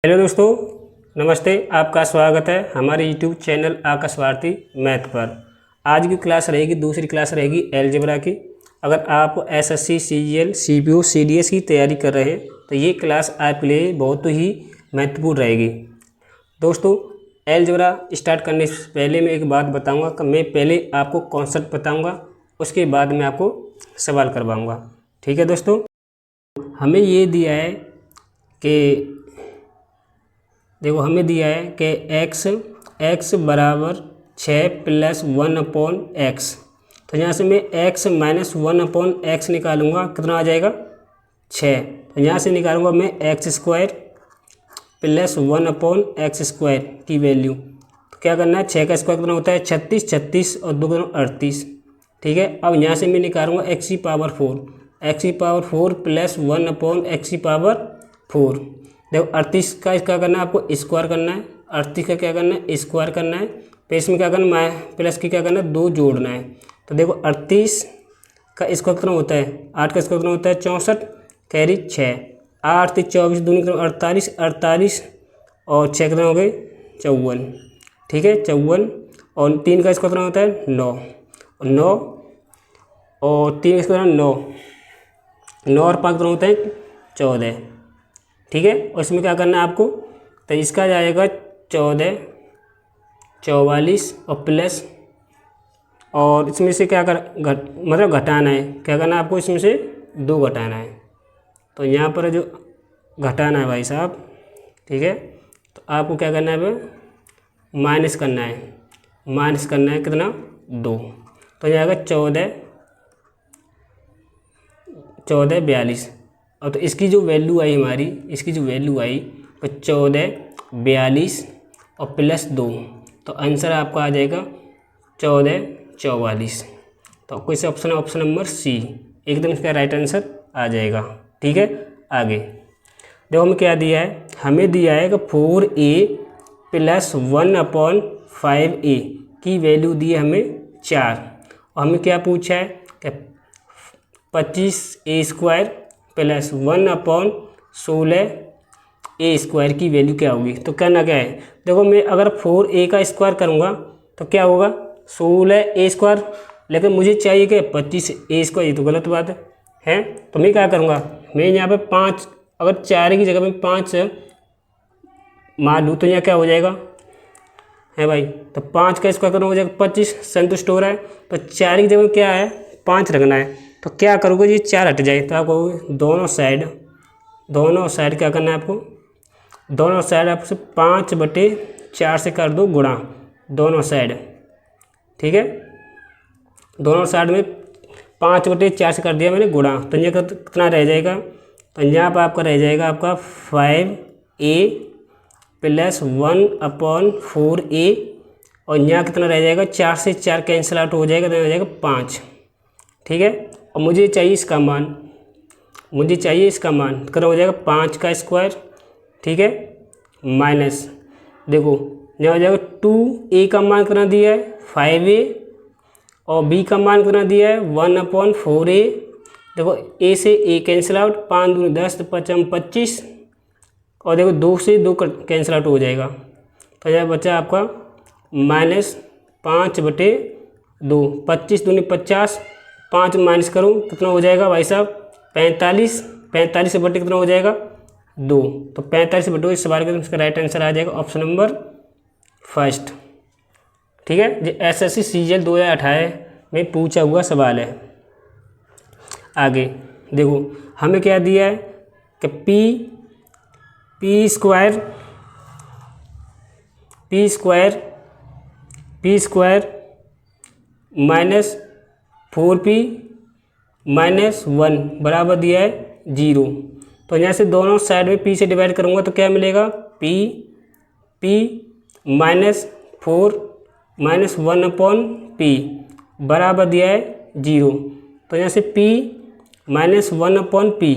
Hello दोस्तों, नमस्ते। आपका स्वागत है हमारे यूट्यूब चैनल आकाश भारती मैथ पर। आज की क्लास रहेगी, दूसरी क्लास रहेगी अलजेब्रा की। अगर आप एसएससी, सीजीएल, सीपीओ, सीडीएस की तैयारी कर रहे हैं तो ये क्लास आपके लिए बहुत ही महत्वपूर्ण रहेगी। दोस्तों, अलजेब्रा स्टार्ट करने से पहले मैं एक बात बताऊंगा कि मैं पहले आपको कॉन्सेप्ट बताऊंगा, उसके बाद मैं आपको सवाल करवाऊँगा। ठीक है दोस्तों, हमें ये दिया है कि देखो, हमें दिया है कि x बराबर 6 + 1/x। तो यहाँ से मैं x - 1/x निकालूंगा, कितना आ जाएगा 6। तो यहाँ से निकालूंगा मैं x² + 1/x² की वैल्यू। तो क्या करना है, 6 का स्क्वायर कितना होता है 36, 36 और 2 कितना 38। ठीक है, अब यहाँ से मैं निकालूंगा x⁴ + 1/x⁴। देखो 38 का क्या करना है, आपको स्क्वायर करना है। 38 का क्या करना है, स्क्वायर करना है। फिर इसमें क्या करना है, प्लस की क्या करना है, 2 जोड़ना है। तो देखो 38 का स्क्वायर कितना होता है, 8 का स्क्वायर कितना होता है 64, कैरी 6, 8 × 24 दूनी कितना 48, 48 और 6 कितना हो गए 54। ठीक है, 54 और 3 का स्क्वायर कितना होता है 9, 9 और 3 का स्क्वायर 9, 9 और 5 कितना होता है 14। ठीक है, और इसमें क्या करना है आपको, तो इसका जाएगा 14, 44 और प्लस, और इसमें से क्या मतलब घटाना है। क्या करना है आपको, इसमें से 2 घटाना है। तो यहाँ पर जो घटाना है भाई साहब, ठीक है, तो आपको क्या करना है, माइनस करना है। माइनस करना है कितना 2। तो जाएगा 14, 42। और तो इसकी जो वैल्यू आई हमारी, इसकी जो वैल्यू आई तो 14, 42 और प्लस 2, तो आंसर आपका आ जाएगा 14, 44। तो कोई से ऑप्शन है, ऑप्शन नंबर सी एकदम इसका राइट आंसर आ जाएगा। ठीक है, आगे देखो हमें क्या दिया है, हमें दिया है कि 4a + 1/5a की वैल्यू दी है हमें 4। और हमें क्या पूछा है कि 25a² + 1/16a² की वैल्यू क्या होगी। तो करना क्या है, देखो मैं अगर 4a का स्क्वायर करूँगा तो क्या होगा 16a², लेकिन मुझे चाहिए कि 25a²। ये तो गलत बात है। तो मैं क्या करूँगा, मैं यहाँ पे 5, अगर 4 की जगह में 5 मान लूँ तो यहाँ क्या हो जाएगा है भाई, तो 5 का स्क्वायर करना हो जाएगा 25, संतुष्ट हो रहा है। तो 4 की जगह में क्या है 5 रखना है। तो क्या करोगे, ये 4 हट जाए तो आपको दोनों साइड क्या करना है, आपको दोनों साइड आपसे 5/4 से कर दो गुणा, दोनों साइड। ठीक है, दोनों साइड में 5/4 से कर दिया मैंने गुणा। तो ये कितना रह जाएगा, तो यहाँ पर आपका रह जाएगा आपका 5a + 1/4a, और यहाँ कितना रह जाएगा 4 से 4 कैंसिल आउट हो जाएगा, तो हो जाएगा 5। ठीक है, और मुझे चाहिए इसका मान, कितना हो जाएगा 5 का स्क्वायर। ठीक है, माइनस देखो यहाँ हो जाएगा 2a का मान कितना दिया है 5a, और b का मान कितना दिया है 1/4a। देखो a से a कैंसिल आउट, 5 दूनी 10, 5 25, और देखो 2 से 2 कैंसिल आउट हो जाएगा। तो यह बचा आपका -5/2, 25 दूनी 50, 5 माइनस करो कितना हो जाएगा भाई साहब 45, 45 से बटे कितना हो जाएगा 2। तो 45 से बटे इस सवाल का इसका राइट आंसर आ जाएगा ऑप्शन नंबर फर्स्ट। ठीक है, जो एसएससी सीजीएल 2018 में पूछा हुआ सवाल है। आगे देखो हमें क्या दिया है कि p² -4p - 1 बराबर दिया है 0। तो यहाँ से दोनों साइड में p से डिवाइड करूँगा तो क्या मिलेगा, p -4 - 1/p बराबर दिया है 0। तो यहाँ से p -1/p,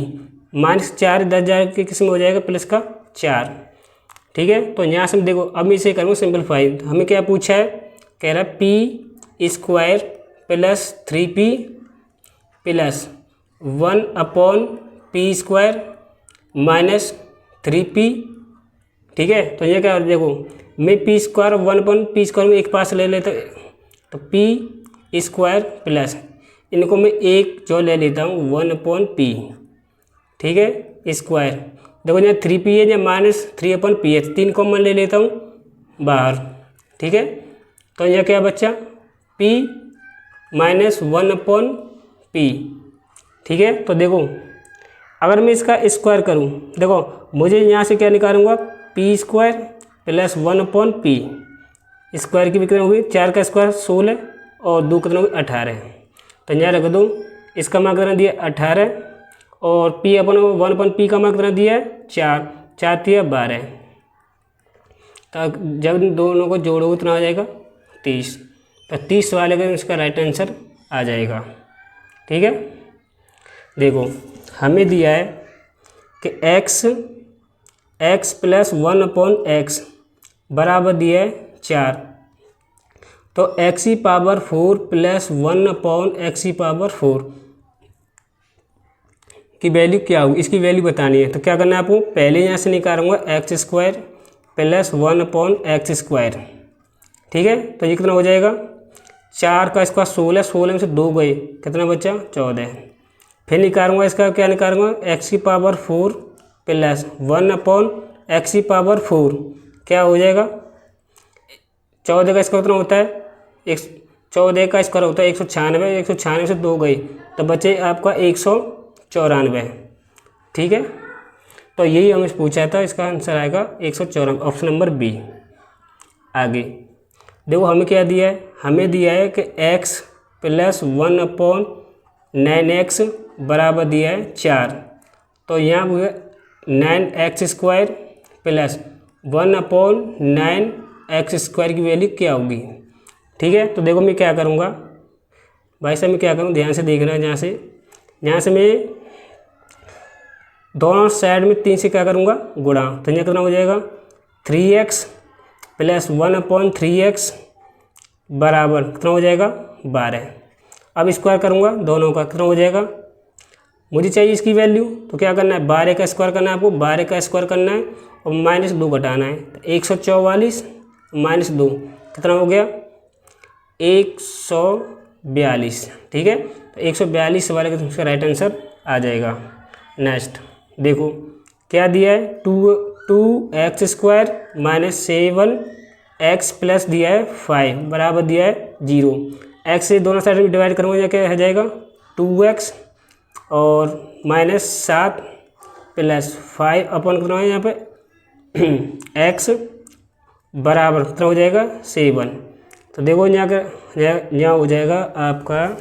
-4 इधर जाके किस में हो जाएगा प्लस का 4। ठीक है, तो यहाँ से देखो अब मैं इसे करूँगा सिंपलीफाई। हमें क्या पूछा है, कह रहा है p² + 3p + 1/p² - 3p ठीक है। तो ये क्या देखो, मैं पी स्क्वायर 1/p² में एक पास ले लेता, तो पी स्क्वायर प्लस इनको मैं एक जो ले लेता हूँ 1/p, ठीक है, स्क्वायर। देखो यहाँ 3p है, या -3/p है, 3 कॉमन ले लेता हूँ बाहर, ठीक है। तो यह क्या बच्चा p -1/p, ठीक है। तो देखो अगर मैं इसका स्क्वायर करूँ, देखो मुझे यहाँ से क्या निकालूंगा, p² प्लस 1/p, स्क्वायर की भी कितना होगी, 4 का स्क्वायर 16 और 2 कितना होगी 18। तो यहाँ रख दूँ, इसका मान कितना दिया 18 और p अपन 1/p का मान कितना दिया है 4, 4 3 12। तो जब दोनों को जोड़ोगे कितना आ जाएगा 30। तो 30 वाले का इसका राइट आंसर आ जाएगा, ठीक है। देखो हमें दिया है कि x प्लस 1/x बराबर दिया है 4। तो x⁴ प्लस 1/x⁴ की वैल्यू क्या होगी, इसकी वैल्यू बतानी है। तो क्या करना है आपको, पहले यहाँ से निकालूंगा x² प्लस 1/x², ठीक है। तो ये कितना हो जाएगा, 4 का स्क्वायर 16, 16 में से 2 गए, कितना बचा 14। फिर निकालूंगा इसका, क्या निकालूंगा, x⁴ प्लस 1/x⁴ क्या हो जाएगा, 14 का स्क्वायर कितना होता है, 14 का स्क्वायर होता है 196, 196 से 2 गई तो बचे आपका 194, ठीक है। तो यही हमें पूछा था, इसका आंसर आएगा 194, ऑप्शन नंबर बी। आगे देखो हमें क्या दिया है, हमें दिया है कि x प्लस 1/9x बराबर दिया है 4। तो यहाँ 9x² प्लस 1/9x² की वैल्यू क्या होगी, ठीक है। तो देखो मैं क्या करूँगा भाई साहब, मैं क्या करूँ, ध्यान से देखना। यहाँ से मैं दोनों साइड में 3 से क्या करूँगा गुणा, तो यहाँ कितना हो जाएगा 3x प्लस 1/3x बराबर कितना हो जाएगा 12। अब स्क्वायर करूँगा दोनों का, कितना हो जाएगा, मुझे चाहिए इसकी वैल्यू। तो क्या करना है, 12 का स्क्वायर करना है आपको, 12 का स्क्वायर करना है और -2 घटाना है। तो 144 -2 कितना हो गया 142, ठीक है। तो 142 वाले का उसका राइट आंसर आ जाएगा। नेक्स्ट देखो क्या दिया है, 2x² - 7x प्लस दिया है 5 बराबर दिया है 0। x से दोनों साइड में डिवाइड करूँगा, क्या हो जाएगा 2x और -7 प्लस 5 अपन कितना है यहाँ पे x बराबर कितना हो जाएगा 7। तो देखो यहाँ हो जाएगा आपका,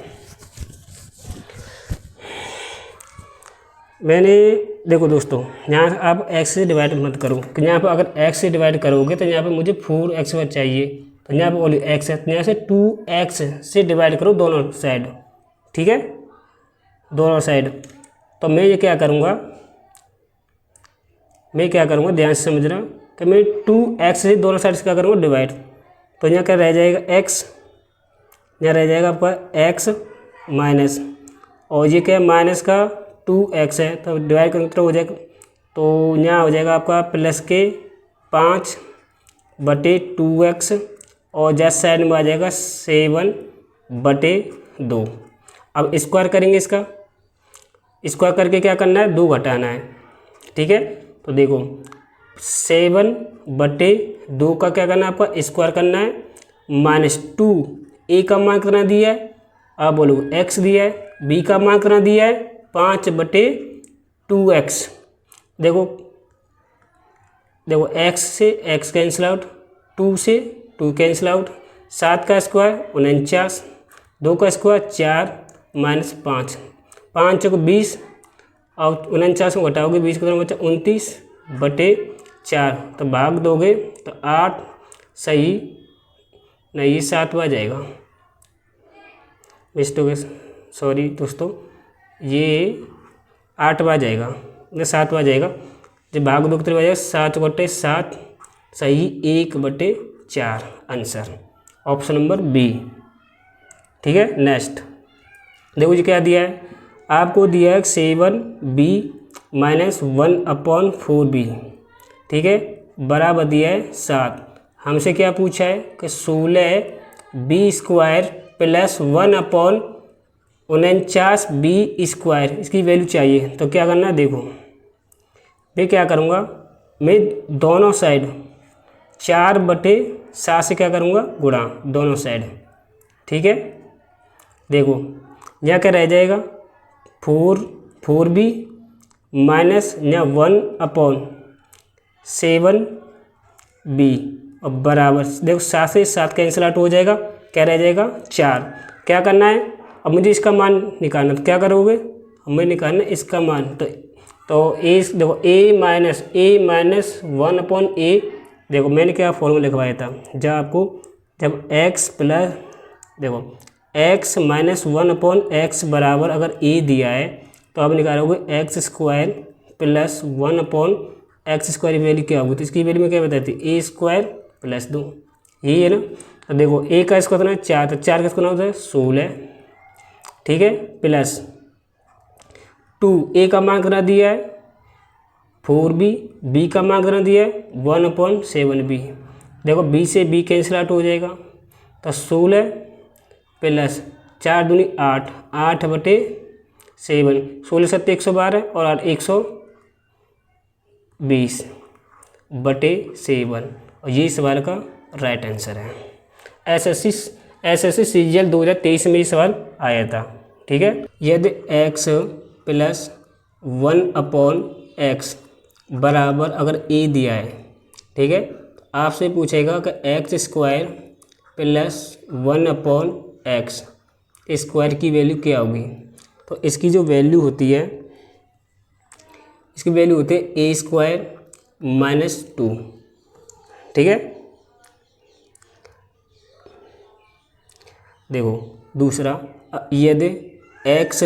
मैंने देखो दोस्तों यहाँ आप x से डिवाइड मत करो, कि यहाँ पर अगर x से डिवाइड करोगे तो यहाँ पे मुझे 4x चाहिए। तो यहाँ पे बोली x है, तो यहाँ से 2x से डिवाइड करो दोनों साइड, ठीक है, दोनों साइड। तो मैं ये क्या करूँगा, ध्यान से समझना कि मैं 2x से दोनों साइड से क्या करूँगा डिवाइड। तो यहाँ क्या रह जाएगा x, यहाँ रह जाएगा आपका x माइनस, और ये क्या है माइनस का 2x है, तो डिवाइड करेंगे तो हो जाएगा, तो यहाँ हो जाएगा आपका प्लस के 5/2x और जस्ट साइड में आ जाएगा 7/2। अब स्क्वायर करेंगे, इसका स्क्वायर करके क्या करना है 2 घटाना है, ठीक है। तो देखो 7/2 का क्या करना है आपका स्क्वायर करना है, -2 a का मान कितना दिया है, आप बोलो x दिया है, b का मान कितना दिया है 5/2x। देखो x से x कैंसिल आउट, 2 से 2 कैंसिल आउट, 7 का स्क्वायर 49, 2 का स्क्वायर 4 -5, 5 को 20 और 49 को घटाओगे 20 कितना बचा 29/4। तो भाग दोगे तो 8 सही नहीं, 7 आ जाएगा। मिस्टेक, सॉरी दोस्तों, ये 8 आ जाएगा, ये 7 आ जाएगा। जब भाग दो कितने बजेगा 7/7 सही 1/4 आंसर, ऑप्शन नंबर बी, ठीक है। नेक्स्ट देखो जी क्या दिया है आपको, दिया है 7b - 1/4b, ठीक है, बराबर दिया है 7। हमसे क्या पूछा है कि 16b² प्लस 1/49b², इसकी वैल्यू चाहिए। तो क्या करना है, देखो मैं क्या करूँगा, मैं दोनों साइड 4/7 से क्या करूँगा, गुणा दोनों साइड। ठीक है, देखो यहाँ क्या रह जाएगा, 4b माइनस यहाँ 1/7b और बराबर, देखो 7 से 7 कैंसिल आउट हो जाएगा, क्या रह जाएगा 4। क्या करना है, अब मुझे इसका मान निकालना, तो क्या करोगे, हमें निकालना इसका मान। तो ए देखो a माइनस 1/a, देखो मैंने क्या फॉर्मूला लिखवाया था, जब आपको जब x प्लस, देखो x माइनस 1/x बराबर अगर a दिया है तो आप निकालोगे x² प्लस 1/x² की वैल्यू क्या होगी, तो इसकी वैल्यू में क्या बताती है, a² प्लस 2, यही है ना। तो देखो a का इसको कितना है 4, तो 4 का इसको कितना होता है 16, ठीक है, प्लस 2, a का मान कितना दिया है 4b, b का मान कितना दिया है 1/7b। देखो b से b कैंसिल आउट हो जाएगा, तो 16 प्लस 4 दूनी 8, 8/7, 16 7 112 और 8 120/7, और ये सवाल का राइट आंसर है। एसएससी सीजीएल 2023 में ये सवाल आया था। ठीक है, यदि x प्लस 1/x बराबर अगर a दिया है, ठीक है, आपसे पूछेगा कि x² प्लस 1/x² की वैल्यू क्या होगी। तो इसकी जो वैल्यू होती है, इसकी वैल्यू होती है a² माइनस 2। ठीक है, देखो दूसरा, यदि x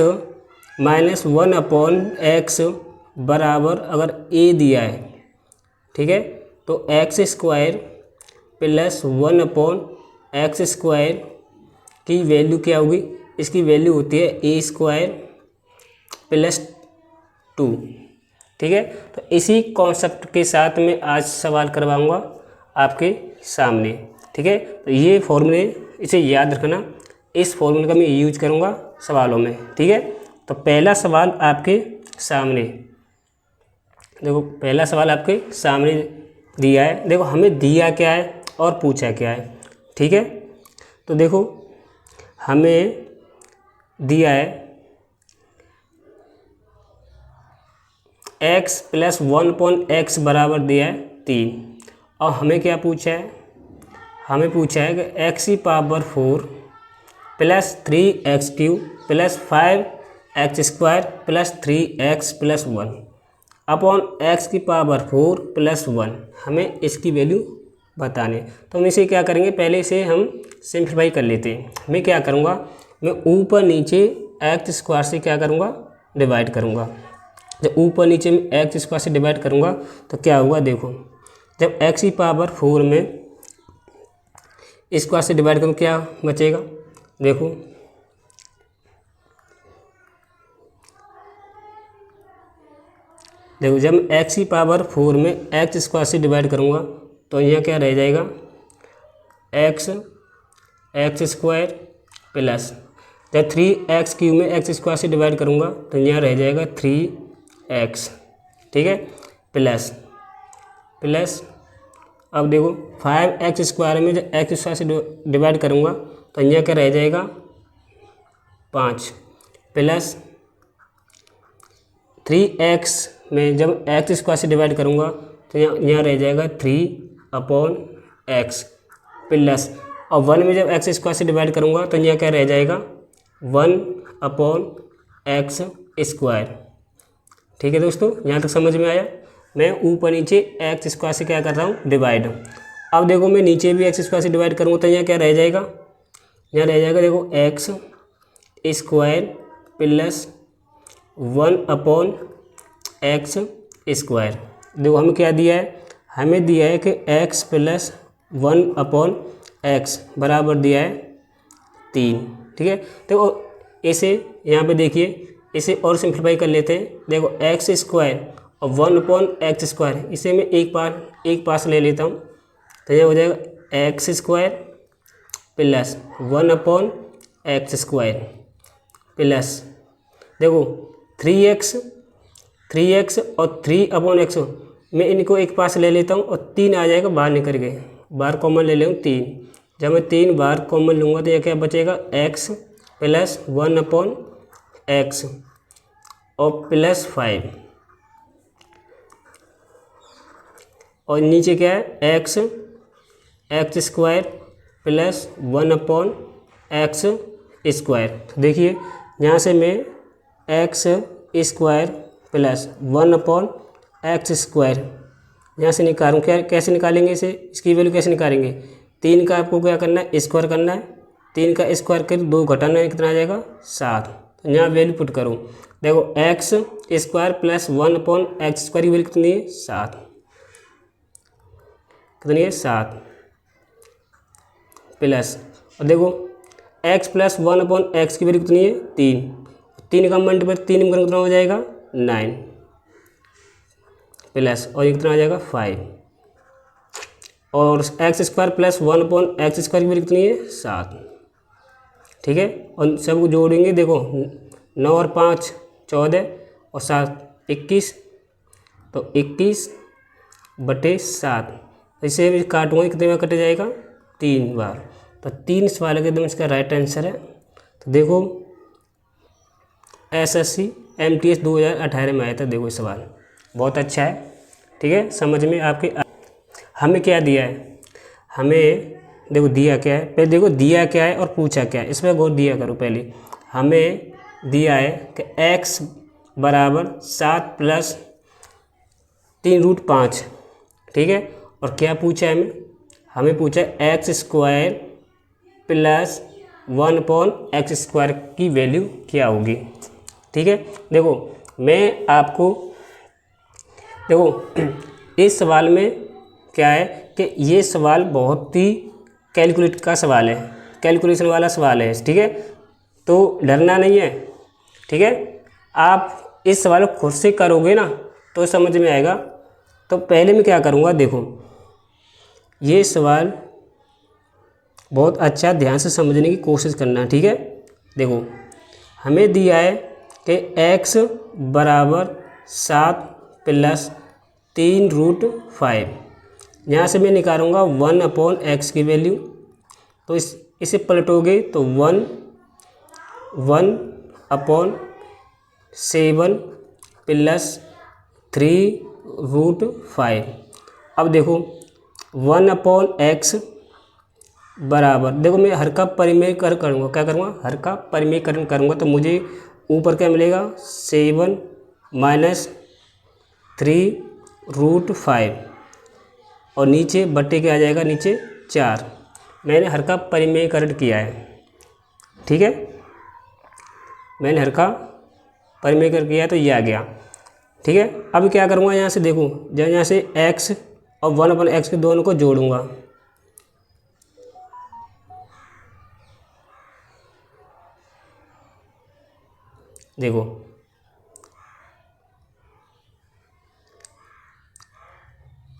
माइनस 1/x बराबर अगर a दिया है, ठीक है, तो x² प्लस 1/x² की वैल्यू क्या होगी, इसकी वैल्यू होती है a² प्लस 2। ठीक है, तो इसी कॉन्सेप्ट के साथ में आज सवाल करवाऊंगा आपके सामने। ठीक है, तो ये फॉर्मूले इसे याद रखना, इस फॉर्मूले का मैं यूज करूंगा सवालों में। ठीक है, तो पहला सवाल आपके सामने, देखो पहला सवाल आपके सामने दिया है, देखो हमें दिया क्या है और पूछा क्या है। ठीक है, तो देखो हमें दिया है x प्लस 1/x बराबर दिया है 3, और हमें क्या पूछा है, हमें पूछा है कि x⁴ plus 3x³ plus 5x² plus 3x plus 1 upon x⁴ plus 1, हमें इसकी वैल्यू बताने। तो हम इसे क्या करेंगे, पहले इसे हम सिंप्लीफाई कर लेते हैं। मैं क्या करूँगा, मैं ऊपर नीचे x² से क्या करूँगा, डिवाइड करूँगा। जब ऊपर नीचे में x² से डिवाइड करूँगा तो क्या होगा, देखो जब x⁴ में स्क्वायर से डिवाइड करूँ क्या बचेगा, देखो जब x⁴ में x² से डिवाइड करूँगा तो यहाँ क्या रह जाएगा, x² प्लस, जब 3x³ में x² से डिवाइड करूँगा तो यहाँ रह जाएगा 3x। ठीक है, प्लस अब देखो 5x² में जब x² से डिवाइड करूँगा तो यहाँ क्या रह जाएगा 5, प्लस 3x में जब x² से डिवाइड करूँगा तो यहाँ रह जाएगा 3/x, प्लस और 1 में जब x² से डिवाइड करूँगा तो यहाँ क्या रह जाएगा 1/x²। ठीक है दोस्तों, यहाँ तक समझ में आया। मैं ऊपर नीचे x² से क्या कर रहा हूँ, डिवाइड। अब देखो मैं नीचे भी x² से डिवाइड करूँगा तो यहाँ क्या रह जाएगा, यहाँ रह जाएगा देखो x² प्लस 1/x²। देखो हमें क्या दिया है, हमें दिया है कि x प्लस 1/x बराबर दिया है 3। ठीक है, तो इसे यहाँ पे देखिए, इसे और सिंप्लीफाई कर लेते हैं। देखो x² और 1/x², इसे मैं एक पास ले लेता हूँ, तो यह हो जाएगा x² प्लस 1/x² प्लस देखो 3x और 3/x, मैं इनको एक पास ले लेता हूँ और 3 आ जाएगा बाहर निकल गए, बाहर कॉमन ले लें 3, जब मैं 3 बाहर कॉमन लूँगा तो यह क्या बचेगा x प्लस 1/x और प्लस 5, और नीचे क्या है x² प्लस 1/x²। देखिए यहाँ से मैं x² प्लस 1/x² यहाँ से निकालूँ, क्या कैसे निकालेंगे इसे, इसकी वैल्यू कैसे निकालेंगे, 3 का आपको क्या करना है, स्क्वायर करना है, 3 का स्क्वायर कर 2 घटाना है, कितना आ जाएगा 7। तो यहाँ वैल्यू पुट करूँ, देखो x² प्लस 1/x² की वैल्यू कितनी है 7, कितनी है 7 प्लस, और देखो x प्लस 1/x की वैल्यू कितनी है 3 का मल्टीप्लाई 3 में कितना हो जाएगा 9 प्लस, और ये कितना आ जाएगा 5, और x² प्लस 1/x² की वैल्यू कितनी है 7, ठीक है। और सब जोड़ेंगे, देखो 9 और 5 14 और 7 21, तो 21/7, इसे भी काटूंगा, कितने में कट जाएगा 3 बार, तो 3 सवाल के एकदम इसका राइट आंसर है। तो देखो SSC MTS 2018 में आया था, देखो इस सवाल बहुत अच्छा है, ठीक है, समझ में आपके। हमें क्या दिया है, हमें देखो दिया क्या है, पहले देखो दिया क्या है और पूछा क्या है, इसमें गौर दिया करो। पहले हमें दिया है कि x बराबर 7 प्लस 3√5, ठीक है, और क्या पूछा है हमें पूछा है x² प्लस 1/x² की वैल्यू क्या होगी, ठीक है। देखो मैं आपको, देखो इस सवाल में क्या है कि ये सवाल बहुत ही कैलकुलेट का सवाल है, कैलकुलेशन वाला सवाल है, ठीक है, तो डरना नहीं है, ठीक है। आप इस सवाल को खुद से करोगे ना तो समझ में आएगा। तो पहले मैं क्या करूँगा, देखो ये सवाल बहुत अच्छा ध्यान से समझने की कोशिश करना, ठीक है। देखो हमें दिया है कि x बराबर 7 प्लस 3√5, यहाँ से मैं निकालूंगा 1/x की वैल्यू, तो इसे पलटोगे तो 1/7 प्लस 3√5। अब देखो 1/x बराबर, देखो मैं हर का परिमेयकरण करूँगा, क्या करूँगा, हर का परिमेयकरण करूँगा, तो मुझे ऊपर क्या मिलेगा 7 माइनस 3√5, और नीचे बट्टे क्या आ जाएगा, नीचे 4। मैंने हर का परिमेयकरण किया है, ठीक है, मैंने हर का परिमेयकरण किया तो ये आ गया, ठीक है। अब क्या करूँगा, यहाँ से देखो जब यहाँ से x और 1/x के दोनों को जोड़ूंगा, देखो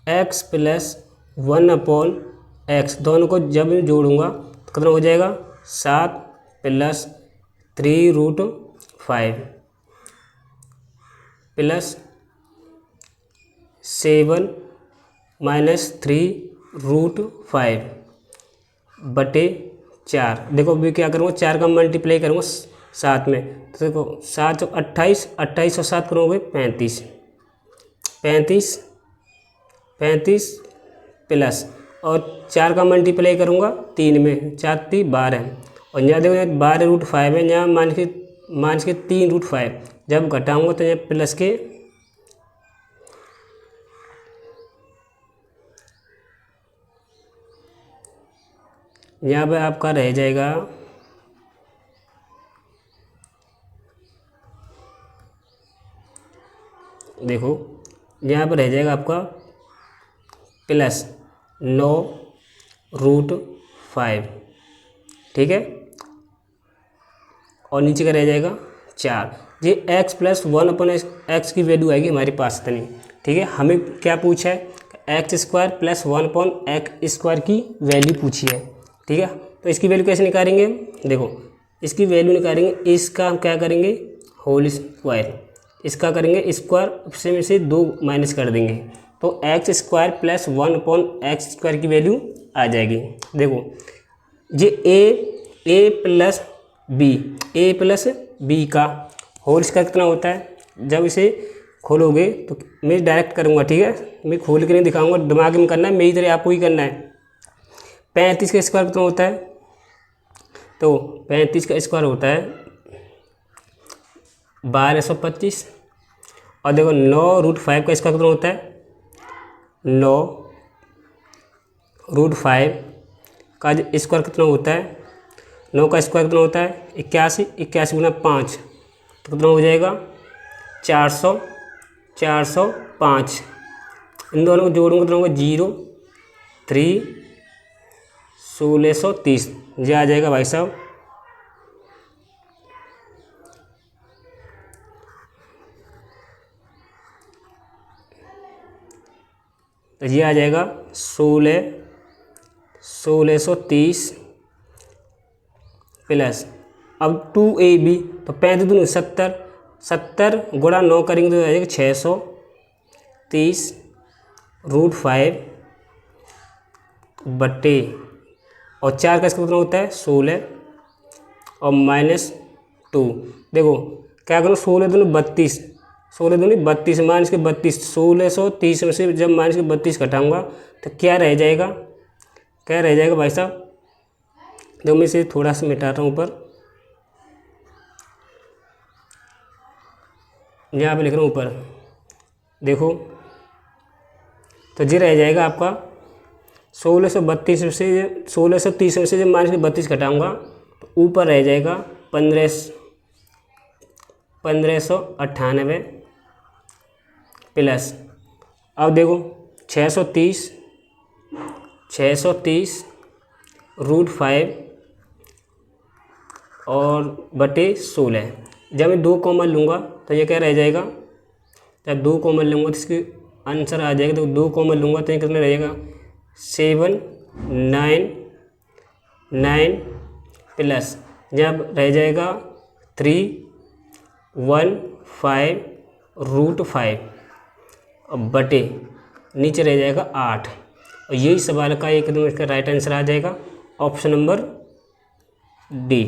x प्लस 1/x दोनों को जब जोड़ूंगा तो कितना हो जाएगा 7 प्लस 3√5 प्लस 7 माइनस 3√5 बटे 4। देखो अभी क्या करूँगा, 4 का मल्टीप्लाई करूँगा 7 में, तो देखो 7 और 28, 28 और 7 करोगे 35, 35 प्लस, और 4 का मल्टीप्लाई करूँगा 3 में, 4 3 12, और यहाँ देखो 12√5 है, यहाँ मान के 3√5, जब घटाऊँगा तो यहाँ प्लस के यहाँ पे आपका रह जाएगा, देखो यहाँ पर रह जाएगा आपका प्लस 9√5, ठीक है, और नीचे का रह जाएगा 4। ये x प्लस 1/x की वैल्यू आएगी हमारे पास इतनी। ठीक है, हमें क्या पूछा है, एक्स स्क्वायर प्लस 1/x² की वैल्यू पूछी है। ठीक है, तो इसकी वैल्यू कैसे निकालेंगे, देखो इसकी वैल्यू निकालेंगे, इसका हम क्या करेंगे होल स्क्वायर, इसका करेंगे स्क्वायर से में से 2 माइनस कर देंगे, तो x² प्लस 1/x² की वैल्यू आ जाएगी। देखो ये a प्लस b का होल स्क्वायर कितना होता है, जब इसे खोलोगे तो मैं डायरेक्ट करूँगा। ठीक है, मैं खोल के नहीं दिखाऊंगा, दिमाग में करना है, मेरी तरह आपको ही करना है। 35 का स्क्वायर कितना होता है, तो 35 का स्क्वायर होता है 1225। और देखो 9√5 का स्क्वायर कितना होता है, 9√5 का स्क्वायर कितना होता है, 9 का स्क्वायर कितना होता है 81, 81 गुना 5 तो कितना हो जाएगा 405। इन दोनों को जोड़ूंगा कितना होगा 0 3 1630, ये आ जाएगा भाई साहब। तो ये आ जाएगा 1630 प्लस अब 2ab, तो 35 दूनी 70, 70 गुणा 9 करेंगे तो आ जाएगा 630√5 बट्टे और 4 का इसका कितना होता है 16 और -2। देखो क्या करूँ, 16 दूनी 32, 16 दूनी 32 माइनस के 32, 1630 में से जब माइनस के 32 घटाऊँगा तो क्या रह जाएगा, क्या रह जाएगा भाई साहब। देखो मैं इसे थोड़ा सा मिटाता हूँ ऊपर, यहाँ पे लिख रहा हूँ ऊपर, देखो तो ये रह जाएगा आपका 1632 में से 1630 में से जब माइनस के 32 घटाऊँगा तो ऊपर रह जाएगा 1598 प्लस अब देखो 630√5 और बटे 16, जब मैं 2 कॉमन लूँगा तो ये क्या रह जाएगा, जब 2 कॉमन लूँगा तो इसके आंसर आ जाएगा, तो 2 कॉमन लूँगा तो ये कितना रहेगा 799 प्लस जब रह जाएगा 315√5 और बटे नीचे रह जाएगा 8, और यही सवाल का एकदम इसका राइट आंसर आ जाएगा ऑप्शन नंबर डी।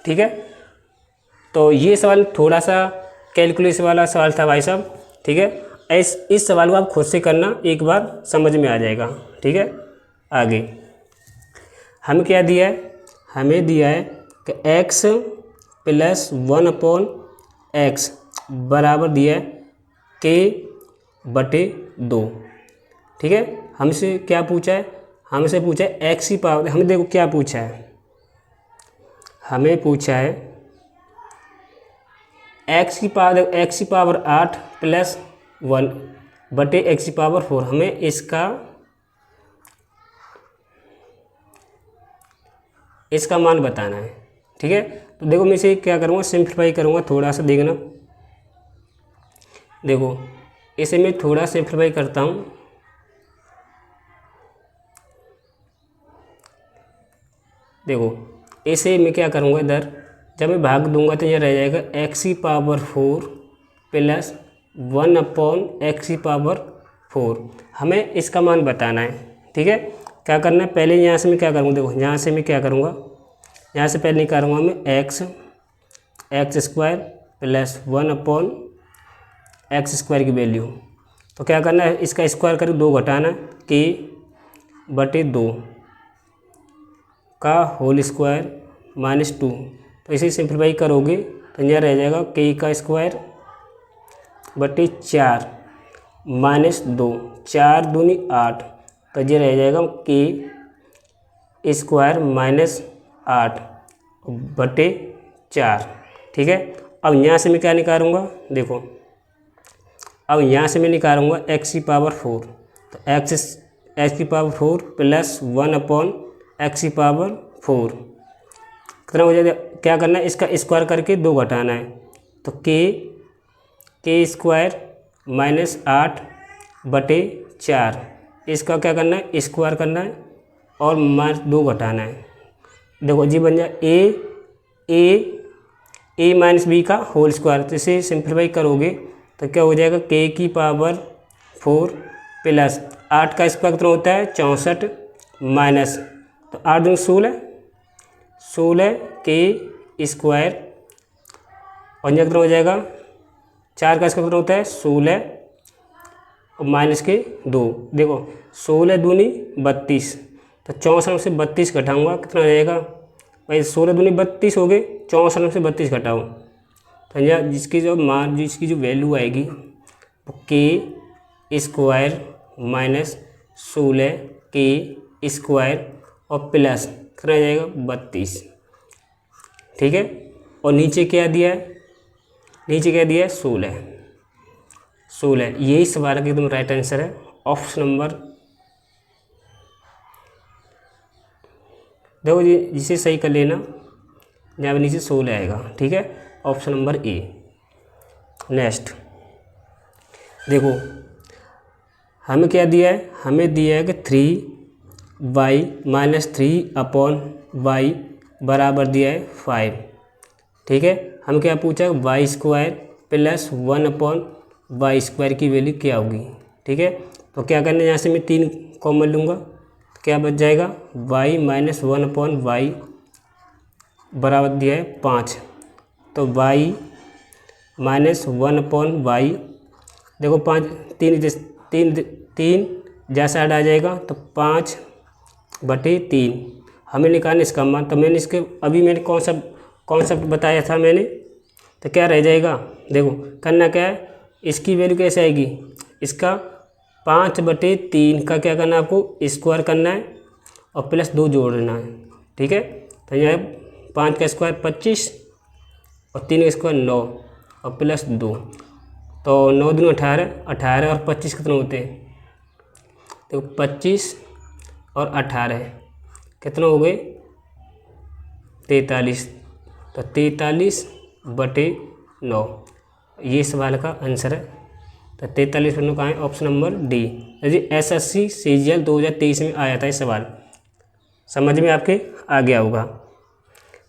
ठीक है, तो ये सवाल थोड़ा सा कैलकुलेशन वाला सवाल था भाई साहब। ठीक है, इस सवाल को आप खुद से करना, एक बार समझ में आ जाएगा। ठीक है, आगे हमें क्या दिया है, हमें दिया है कि x प्लस 1/x बराबर दिया है k/2। ठीक है, हमसे क्या पूछा है, हमसे पूछा है x की पावर, हमें देखो क्या पूछा है, हमें पूछा है x की पावर 8 प्लस 1 बटे x की पावर 4। हमें इसका मान बताना है। ठीक है, तो देखो मैं इसे क्या करूँगा, सिंप्लीफाई करूँगा, थोड़ा सा देखना। देखो इसे मैं थोड़ा सिंप्लीफाई करता हूँ। देखो इसे मैं क्या करूँगा, इधर जब मैं भाग दूंगा तो यह रह जाएगा x की पावर 4 प्लस 1/x की पावर 4। हमें इसका मान बताना है। ठीक है, क्या करना है, पहले यहाँ से मैं क्या करूँगा, देखो यहाँ से मैं क्या करूँगा, यहाँ से पहले निकालूंगा मैं x² प्लस 1/x² की वैल्यू। तो क्या करना है, इसका स्क्वायर करके 2 घटाना, k/2 का होल स्क्वायर -2। तो इसे सिंप्लीफाई करोगे तो यहाँ रह जाएगा k² बटे 4 -2, 4 दूनी 8, तो ये रह जाएगा k² -8 बटे 4। ठीक है, अब यहाँ से मैं क्या निकालूंगा, देखो अब यहाँ से मैं निकालूंगा x की पावर 4, तो x की पावर 4 प्लस 1/x की पावर 4 कितना हो जाएगा, क्या करना है, इसका स्क्वायर करके 2 घटाना है, तो के स्क्वायर माइनस 8/4, इसका क्या करना है, स्क्वायर करना है और -2 घटाना है। देखो जी बन जाए ए माइनस बी का होल स्क्वायर। तो इसे सिंप्लीफाई करोगे तो क्या हो जाएगा, के की पावर 4 प्लस 8 का स्क्वायर कितना होता है 64 माइनस, तो 8 दूनी 16 के स्क्वायर और यहाँ कितना हो जाएगा 4 का स्क्वायर कितना होता है 16 और माइनस के 2। देखो 16 दूनी 32, तो 64 से 32 घटाऊँगा कितना हो जाएगा भाई, 16 दूनी 32 हो गए, 64 से 32 घटाओ तो यहाँ जिसकी जो वैल्यू आएगी वो के स्क्वायर माइनस 16 के स्क्वायर और प्लस कितना आ जाएगा 32। ठीक है, और नीचे क्या दिया है, नीचे क्या दिया है 16। यही सवाल का एकदम राइट आंसर है, ऑप्शन नंबर। देखो जी जिसे सही कर लेना, यहाँ पे नीचे 16 आएगा। ठीक है, ऑप्शन नंबर ए। नेक्स्ट देखो हमें क्या दिया है, हमें दिया है कि 3y माइनस 3/y बराबर दिया है 5। ठीक है, हम क्या पूछा है वाई स्क्वायर प्लस 1/y² की वैल्यू क्या होगी। ठीक है, तो क्या करना है, यहाँ से मैं 3 कॉमन लूँगा तो क्या बच जाएगा y माइनस 1/y बराबर दिया है 5, तो y माइनस 1/y, देखो 5 3 जैसा ऐड आ जाएगा तो 5/3 हमें निकालना इसका मान। तो मैंने इसके अभी मैंने कॉन्सेप्ट बताया था मैंने, तो क्या रह जाएगा, देखो करना क्या है, इसकी वैल्यू कैसे आएगी, इसका 5/3 का क्या करना है आपको स्क्वायर करना है और प्लस 2 जोड़ना है। ठीक है, तो यहाँ 5 का स्क्वायर 25 और 3 का स्क्वायर 9 और प्लस 2, तो 9 दूनी 18 और 25 कितने होते हैं, तो 25 और 18 कितना हो गए 43, तो 43/9 ये सवाल का आंसर है। तो 43/9 कहाँ है, ऑप्शन नंबर डी। जी SSC CGL 2023 में आया था ये सवाल, समझ में आपके आ गया होगा।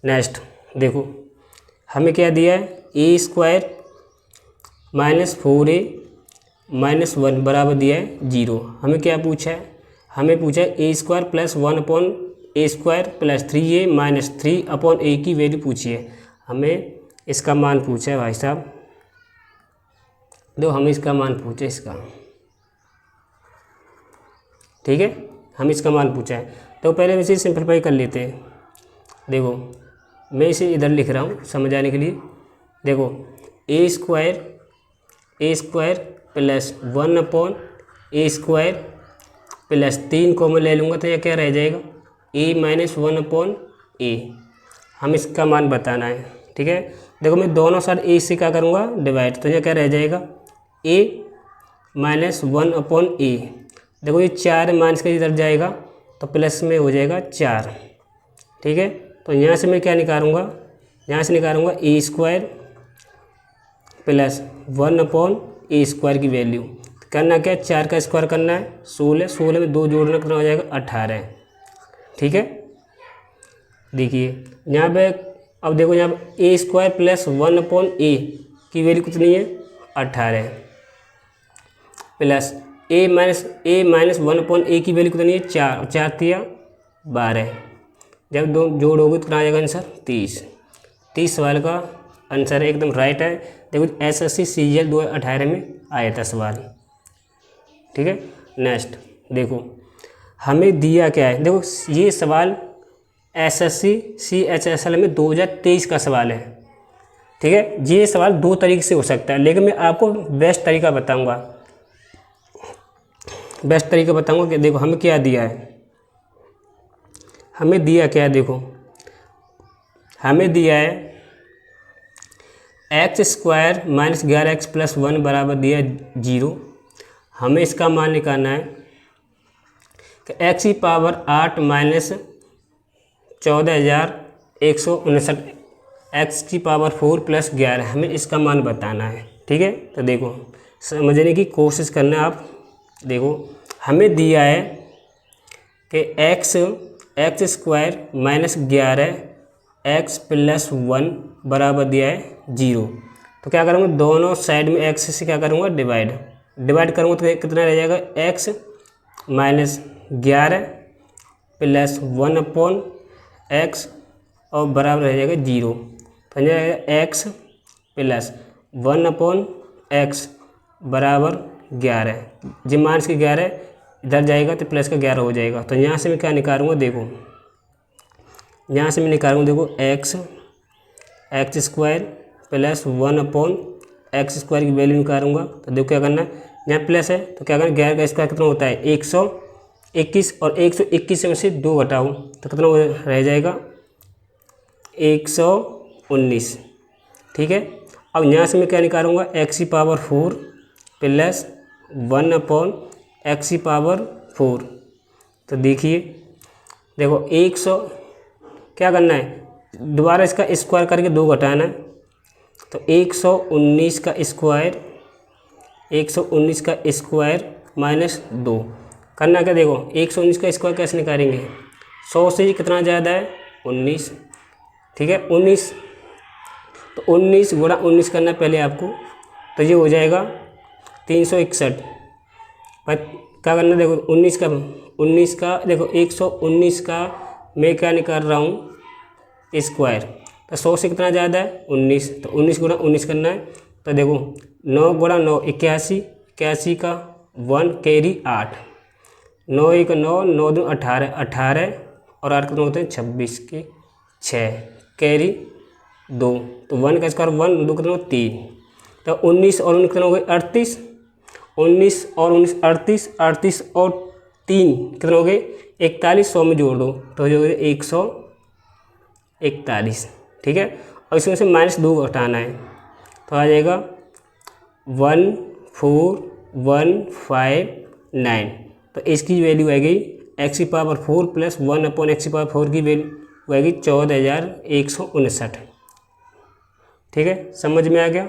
नेक्स्ट देखो हमें क्या दिया है, a square minus 4a minus 1 बराबर दिया है 0। हमें क्या पूछा है, हमें पूछा है a square plus 1/a² plus 3a minus 3/a की वैल्यू पूछी है। हमें इसका मान पूछा है भाई साहब, दो हमें इसका मान पूछा है इसका। ठीक है, हम इसका मान पूछा है, तो पहले हम इसे सिंप्लीफाई कर लेते हैं। देखो मैं इसे इधर लिख रहा हूँ समझ आने के लिए। देखो a square plus 1/a² plus 3 common ले लूँगा तो यह क्या रह जाएगा a माइनस 1/a। हम इसका मान बताना है। ठीक है, देखो मैं दोनों साइड a से क्या करूँगा डिवाइड, तो यह क्या रह जाएगा a माइनस 1/a। देखो ये 4 माइनस के इधर जाएगा तो प्लस में हो जाएगा 4। ठीक है, तो यहाँ से मैं क्या निकालूंगा, यहाँ से निकालूंगा ए स्क्वायर प्लस 1/a² की वैल्यू। करना क्या है, 4 का स्क्वायर करना है 16 में 2 जोड़ना कितना हो जाएगा 18। ठीक है, देखिए यहाँ पे अब देखो यहाँ पे a स्क्वायर प्लस 1/a की वैल्यू कितनी है 18 प्लस a माइनस 1/a की वैल्यू कितनी है 4, 4 तिया 12। जब दो जोड़ोगे तो कितना आ जाएगा आंसर 30 सवाल का आंसर एकदम राइट है। देखो SSC CGL 2018 में आया था सवाल। ठीक है, नेक्स्ट देखो हमें दिया क्या है, देखो ये सवाल SSC CHSL में 2023 का सवाल है। ठीक है, ये सवाल 2 तरीके से हो सकता है, लेकिन मैं आपको बेस्ट तरीका बताऊंगा कि देखो हमें क्या दिया है, हमें दिया क्या है, देखो हमें दिया है x square minus 11x plus 1 बराबर दिया है 0। हमें इसका मान निकालना है कि x की पावर 8 माइनस 14,159 एक्स की पावर 4 प्लस 11 हमें इसका मान बताना है। ठीक है, तो देखो समझने की कोशिश करना आप। देखो हमें दिया है कि x square minus 11 x plus 1 बराबर दिया है 0। तो क्या करूँगा, दोनों साइड में एक्स से क्या करूँगा, डिवाइड करूँगा तो कितना रह जाएगा, x minus 11 plus 1 upon x और बराबर रह जाएगा 0। तो जाएगा एक्स प्लस 1 अपॉन एक्स बराबर 11। जब माइनस के 11 इधर जाएगा तो प्लस का 11 हो जाएगा। तो यहाँ से मैं क्या निकालूंगा, देखो यहाँ से मैं निकालूंगा, देखो x square plus 1 upon x square की वैल्यू निकालूंगा। तो देखो क्या करना है, यहाँ प्लस है तो क्या करना, 11 का स्क्वायर कितना होता है 121, और 121 में से 2 घटाओ तो कितना रह जाएगा 119। ठीक है, अब यहाँ से मैं क्या निकालूंगा, एक्स की पावर 4 प्लस 1 अपॉन एक्स की पावर 4। तो देखिए, देखो 100 क्या करना है, दोबारा इसका स्क्वायर करके 2 घटाना है। तो 119 का स्क्वायर माइनस 2 करना क्या, देखो 119 का स्क्वायर कैसे निकालेंगे, 100 से कितना ज़्यादा है 19। ठीक है, 19, तो 19 गुणा 19 करना है पहले आपको, तो ये हो जाएगा 361। पर क्या करना, देखो 19 का देखो 119 का मैं क्या निकाल रहा हूँ स्क्वायर, तो 100 से कितना ज़्यादा है 19, तो 19 गुणा 19 करना है। तो देखो 9 गुणा 9 81, 81 का 1 कैरी 8, 9 1 9, 9 2 18, 18 और 8 कितने होते हैं 26 के 6 कैरी 2, तो 1 का स्क्वायर 1, 2 कितने 3, तो 19 और 19 कितने हो गए 38, 19 और 19 38, 38 और 3 कितने हो गए 41, 100 में जोड़ दो तो हो जाएगा 141। ठीक है, और इसमें से -2 घटाना है तो आ जाएगा 14159। तो इसकी वैल्यू आएगी एक्स की पावर 4 प्लस 1 अपॉन एक्स की पावर 4 की वैल्यू आएगी 14,159। ठीक है, समझ में आ गया।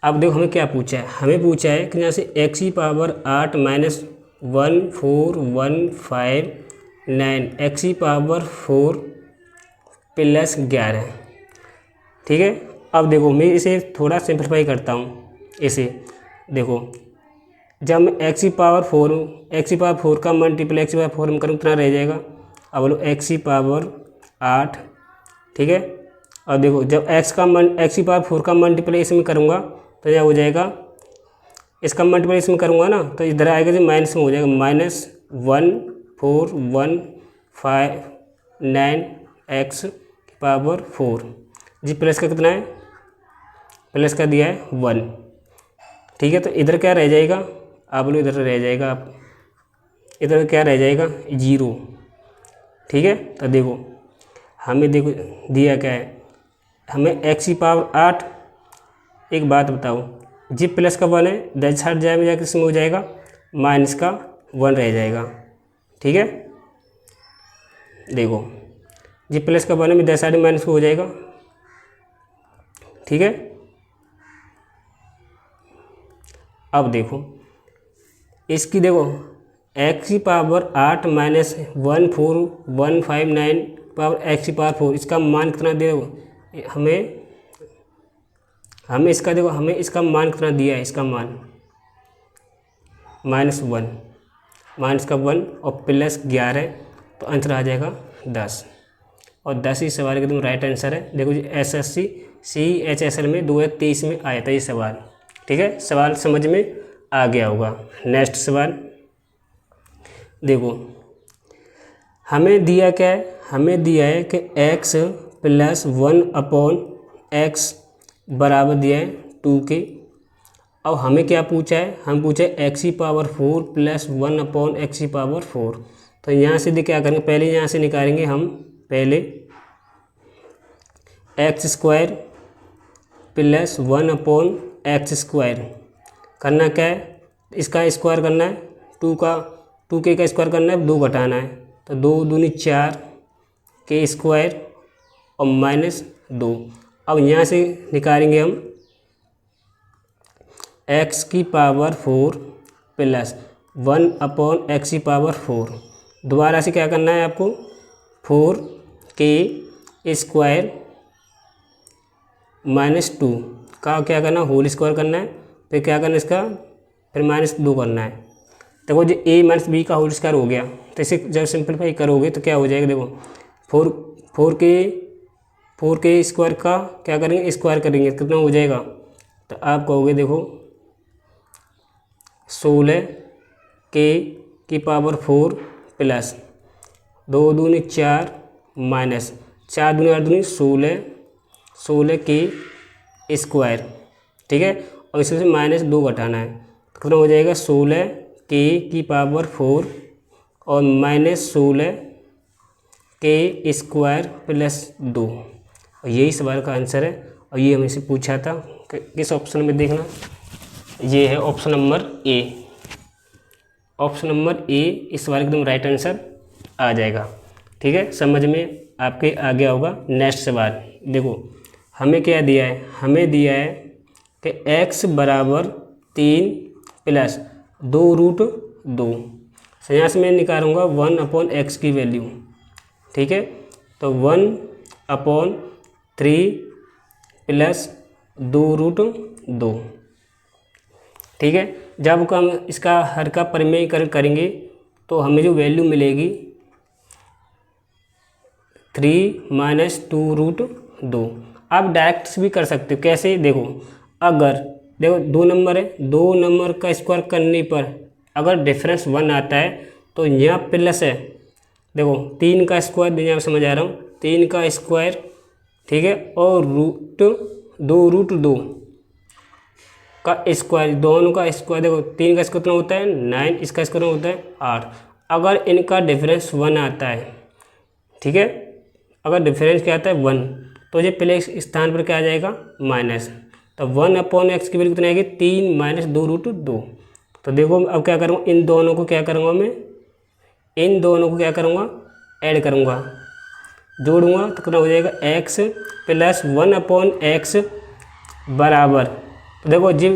अब देखो हमें क्या पूछा है, हमें पूछा है कि यहाँ से एक्स की पावर 8 माइनस 14159 एक्स की पावर 4 प्लस 11। ठीक है, अब देखो मैं इसे थोड़ा सिंप्लीफाई करता हूँ। इसे देखो, जब मैं एक्स की पावर 4 का मल्टीप्लाई एक्स की पावर 4 में करूँ कितना रह जाएगा, अब बोलो एक्स की पावर 8। ठीक है, और देखो जब एक्स की पावर 4 का मल्टीप्लाई इसमें करूँगा तो यह हो जाएगा, इसका मल्टीप्लाई इसमें करूँगा ना तो इधर आएगा जो माइनस में हो जाएगा, -14159 एक्स की पावर 4 जी, प्लस का कितना है, प्लस का दिया है 1। ठीक है, तो इधर क्या रह जाएगा, आप लोग इधर रह जाएगा, आप इधर क्या रह जाएगा 0। ठीक है, तो देखो हमें देखो दिया क्या है, हमें एक्स की पावर 8, एक बात बताओ जी प्लस का 1 है, 10 हट जाए जाकर इसमें हो जाएगा माइनस का 1 रह जाएगा। ठीक है, देखो जी प्लस का 1 में 10 हट माइनस हो जाएगा। ठीक है, अब देखो इसकी देखो एक्स की पावर 8 माइनस 14159 पावर एक्स की पावर 4, इसका मान कितना दे हमें इसका देखो, हमें इसका मान कितना दिया है, इसका मान -1 माइनस का 1 और प्लस 11, तो आंसर आ जाएगा 10। और 10 ही सवाल का एकदम राइट आंसर है। देखो जी SSC CHSL में 2023 में आया था ये सवाल। ठीक है, सवाल समझ में आ गया होगा। नेक्स्ट सवाल देखो, हमें दिया क्या है, हमें दिया है कि x प्लस 1 अपॉन एक्स बराबर दिया है 2 के। अब हमें क्या पूछा है, हम पूछा है एक्स की पावर 4 प्लस 1 अपॉन एक्स की पावर 4। तो यहाँ से क्या करेंगे, पहले यहाँ से निकालेंगे हम, पहले x square plus 1 upon x square करना क्या है, इसका स्क्वायर करना है, 2 के का स्क्वायर करना है, 2 घटाना है, तो 2 दूनी 4 के स्क्वायर और -2। अब यहाँ से निकालेंगे हम x की पावर 4 प्लस 1/x की पावर 4। दोबारा से क्या करना है आपको, 4k² -2 का क्या करना, होल स्क्वायर करना है। फिर क्या करना है इसका, फिर -2 करना है। देखो जो a - b का होल स्क्वायर हो गया, तो इसे जब सिंपलीफाई करोगे तो क्या हो जाएगा, देखो 4k स्क्वायर का क्या करेंगे, स्क्वायर करेंगे, कितना हो जाएगा, तो आप कहोगे देखो 16k की पावर 4 प्लस 2 दूनी 4 माइनस 4 दूनी 8 दूनी 16k स्क्वायर। ठीक है, और इसमें से -2 घटाना है, तो कितना हो जाएगा 16k की पावर 4 और -16k स्क्वायर प्लस 2। और यही सवाल का आंसर है। और ये हमसे पूछा था किस ऑप्शन में, देखना ये है option number A. Option number A इस सवाल एकदम राइट आंसर आ जाएगा। ठीक है, समझ में आपके आ गया होगा। नेक्स्ट सवाल देखो, हमें क्या दिया है, हमें दिया है कि x बराबर 3 प्लस 2√2। यहाँ से मैं निकालूंगा 1/x की वैल्यू। ठीक है, तो 1/3 प्लस 2√2। ठीक है, जब हम इसका हर का परिमेयीकरण करेंगे तो हमें जो वैल्यू मिलेगी 3 - 2√2। आप डायरेक्ट भी कर सकते हो। कैसे, देखो अगर देखो 2 नंबर है, 2 नंबर का स्क्वायर करने पर अगर डिफरेंस 1 आता है तो यहाँ प्लस है। देखो 3 का स्क्वायर, यहाँ समझ आ रहा हूँ, 3 का स्क्वायर, ठीक है, और √2 का स्क्वायर, दोनों का स्क्वायर। देखो 3 का स्क्वायर कितना होता है 9, इसका स्क्वायर होता है 8। अगर इनका डिफरेंस 1 आता है, ठीक है, अगर डिफरेंस क्या आता है 1, तो ये पहले स्थान पर क्या आ जाएगा, माइनस। तो 1/x की वैल्यू कितनी आएगी, 3 - 2√2। तो देखो अब क्या करूँगा, इन दोनों को क्या करूँगा मैं, इन दोनों को क्या करूँगा, ऐड करूँगा, जोड़ूंगा, तो कितना हो जाएगा x प्लस 1/x बराबर। तो देखो जी,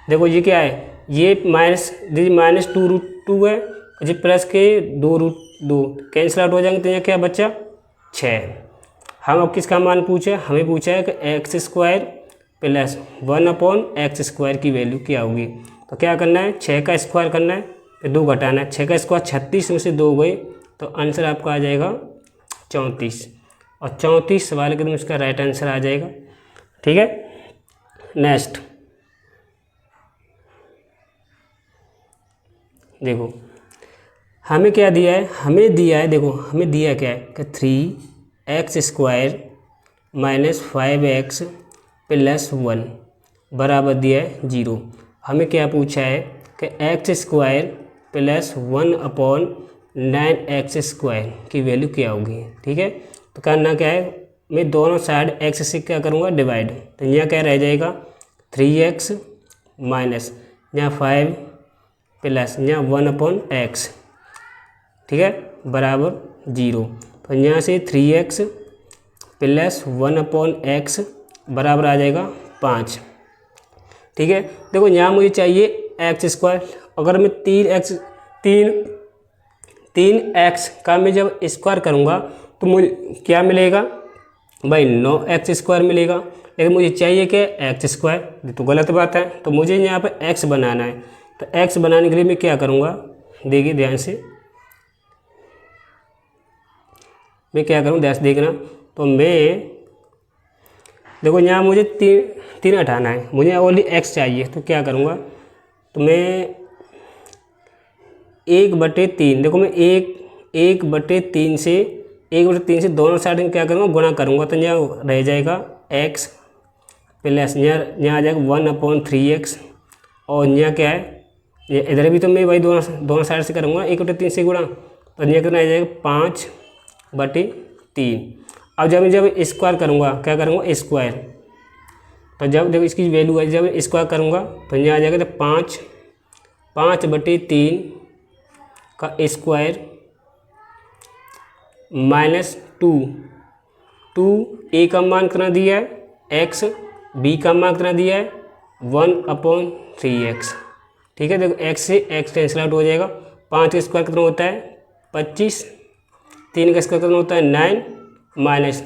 देखो ये क्या है, ये -2√2 है, जी प्लस के 2√2 कैंसिल आउट हो जाएंगे, तो यहाँ क्या बच्चा 6। हम अब किसका मान पूछे, हमें पूछा है कि x² प्लस 1/x² की वैल्यू क्या होगी। तो क्या करना है, 6 का स्क्वायर करना है, फिर 2 घटाना है। 6 का स्क्वायर 36 में से 2 गए, तो आंसर आपका आ जाएगा 34। और 34 सवाल के इसका राइट आंसर आ जाएगा। ठीक है, नेक्स्ट देखो हमें क्या दिया है, हमें दिया है, देखो हमें दिया क्या है कि 3x² - 5x प्लस 1 बराबर दिया है 0। हमें क्या पूछा है कि x² प्लस 1/9x² की वैल्यू क्या होगी। ठीक है, तो करना क्या है, मैं दोनों साइड x से क्या करूँगा, डिवाइड। तो यहाँ क्या रह जाएगा 3x माइनस यहाँ 5 प्लस यहाँ 1/x, ठीक है, बराबर 0। तो यहाँ से 3x प्लस 1/x बराबर आ जाएगा 5। ठीक है, देखो यहाँ मुझे चाहिए x²। अगर मैं 3x का मैं जब स्क्वायर करूँगा तो मुझे क्या मिलेगा भाई, 9x² मिलेगा। लेकिन मुझे चाहिए कि x², तो गलत बात है। तो मुझे यहाँ पर x बनाना है। तो x बनाने के लिए मैं क्या करूँगा, देखिए ध्यान से, मैं क्या करूँ ध्यान से देखना। तो मैं देखो यहाँ मुझे 3 हटाना है, मुझे ओनली x चाहिए। तो क्या करूँगा, तो मैं 1/3, देखो मैं 1/3 से 1/3 से दोनों साइड में क्या करूँगा, गुणा करूँगा। तो यहाँ रह जाएगा x प्लस यहाँ आ जाएगा 1/3x, और यहाँ क्या है, ये इधर भी तो मैं वही दोनों साइड से करूँगा 1/3 से गुणा। तो यहाँ कितना आ जाएगा 5/3। अब जब स्क्वायर करूँगा, क्या करूँगा स्क्वायर। तो जब देखो इसकी वैल्यू है, जब स्क्वायर करूँगा तो यहाँ आ जाएगा, तो 5/3 का स्क्वायर -2 2a का मान कितना दिया है x, b का मान कितना दिया है 1/3x। ठीक है, देखो x से x कैंसिल आउट हो जाएगा। 5 का स्क्वायर कितना होता है 25, 3 का स्क्वायर कितना होता है 9 माइनस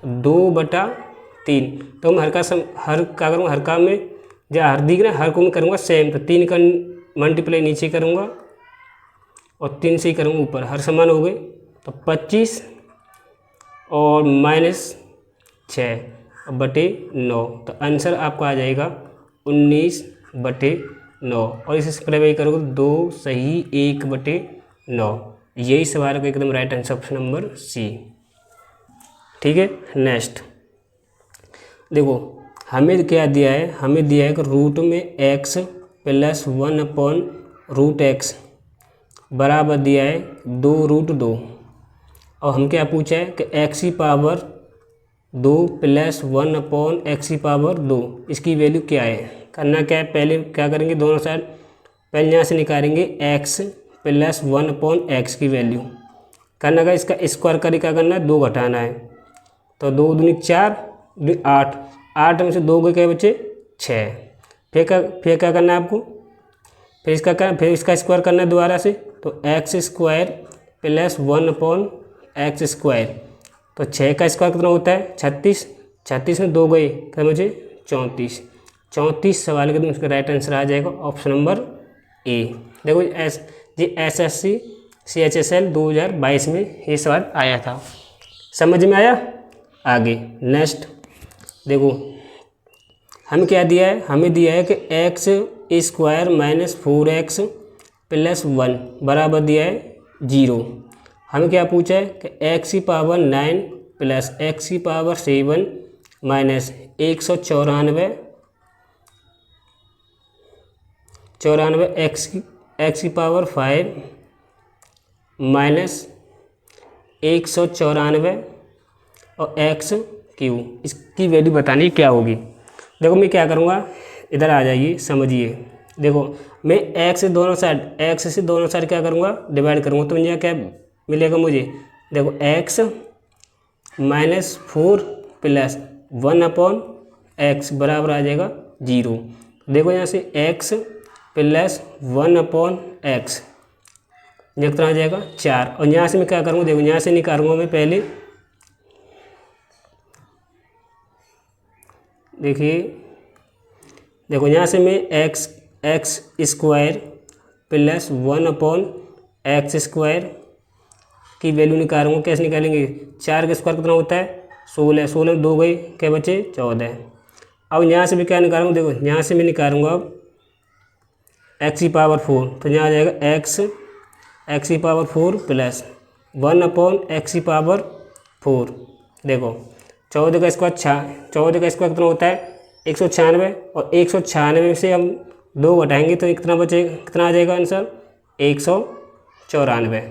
2/3। तो मैं हर क्या करूँगा, हर काम में जहाँ हर दिख रहा है हर को मैं करूँगा सेम, तो 3 का मल्टीप्लाई नीचे करूँगा और 3 से ही करूँगा ऊपर, हर समान हो गए। तो 25 और -6/9, तो आंसर आपका आ जाएगा 19/9। और इसे सिंप्लीफाई करोगे 2 सही 1/9। यही सवाल का एकदम right answer option number C. ठीक है, नेक्स्ट देखो हमें क्या दिया है, हमें दिया है कि रूट में x + 1/√x बराबर दिया है 2√2। और हम क्या पूछा है कि x² + 1/x², इसकी वैल्यू क्या है। करना क्या है, पहले क्या करेंगे, दोनों साइड पहले यहाँ से निकालेंगे x + 1/x की वैल्यू। करना क्या, इसका स्क्वायर करके क्या करना है 2 घटाना है। तो 2 दूनी 4, 8, 8 में से 2 गए क्या बचे 6। फिर क्या करना है आपको, फिर इसका स्क्वायर करना है दोबारा से। तो x² + 1/x², तो 6 का स्क्वायर कितना होता है 36, 36 में 2 गए क्या मुझे 34। 34 सवाल के उसका राइट आंसर आ जाएगा ऑप्शन नंबर ए। देखो जी SSC CHSL 2022 में ये सवाल आया था, समझ में आया। आगे नेक्स्ट देखो हमें क्या दिया है, हमें दिया है कि x² - 4x + 1 बराबर दिया है 0। हमें क्या पूछा है कि x⁴ + 9 + x⁴ 7 minus 194 x⁴ 5 minus 194 और x³ इसकी वैल्यू बतानी क्या होगी। देखो मैं क्या करूँगा, इधर आ जाइए समझिए। देखो मैं x से दोनों साइड क्या करूँगा डिवाइड करूँगा, तो यहाँ क्या मिलेगा मुझे, देखो x - 4 + 1/x बराबर आ जाएगा 0। देखो यहाँ से x + 1/x कितना आ जाएगा 4। और यहाँ से मैं क्या करूँगा, देखो यहाँ से निकालूंगा मैं पहले, देखिए देखो यहाँ से मैं x² + 1/x² की वैल्यू निकालूंगा। कैसे निकालेंगे, 4 का स्क्वायर कितना होता है 16, 16 में 2 गए क्या बचे 14। अब यहाँ से भी क्या निकालूंगा, देखो यहाँ से मैं निकालूंगा अब x⁴ 4, तो यहाँ आ जाएगा x⁴ + 1/x⁴। देखो 14 का स्क्वायर कितना होता है 196, और 196 से हम 2 घटाएंगे तो कितना बचेगा, कितना आ जाएगा आंसर 194।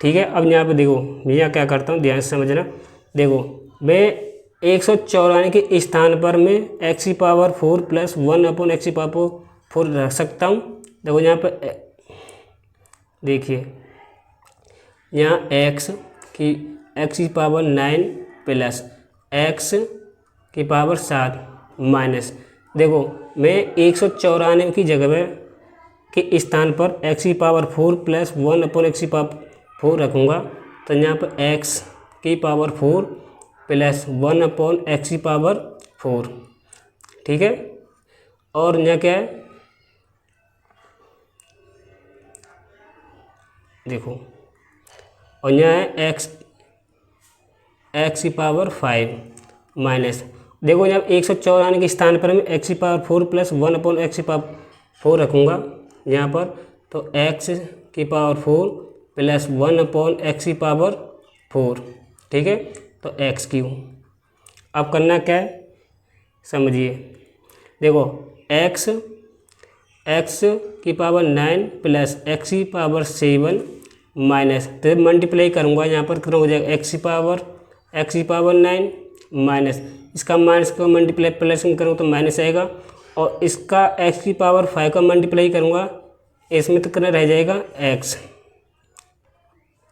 ठीक है, अब यहाँ पे देखो मैं यहाँ क्या करता हूँ ध्यान से समझना। देखो मैं 194 के स्थान पर मैं x⁴ + 1/x⁴ रख सकता हूँ। देखो यहाँ पर देखिए यहाँ x⁴ 9 + x⁴ 7 माइनस, देखो मैं 194 की जगह में के स्थान पर x⁴ + 1/x⁴ रखूँगा। तो यहाँ पर x⁴ + 1/x⁴, ठीक है। और यहाँ क्या है, देखो और यहाँ है x⁴ 5 माइनस, देखो यहाँ 194 के स्थान पर मैं x⁴ + 1/x⁴ रखूँगा यहाँ पर। तो x⁴ + 1/x⁴, ठीक है। तो x³। अब करना क्या है समझिए, देखो x⁴ 9 + x⁴ 7 माइनस, तो मल्टीप्लाई करूँगा यहाँ पर कितना हो जाएगा x⁴ 9 माइनस, इसका माइनस का मल्टीप्लाई प्लस करूँगा तो माइनस आएगा, और इसका x⁴ 5 का मल्टीप्लाई करूँगा इसमें तो कितना रह जाएगा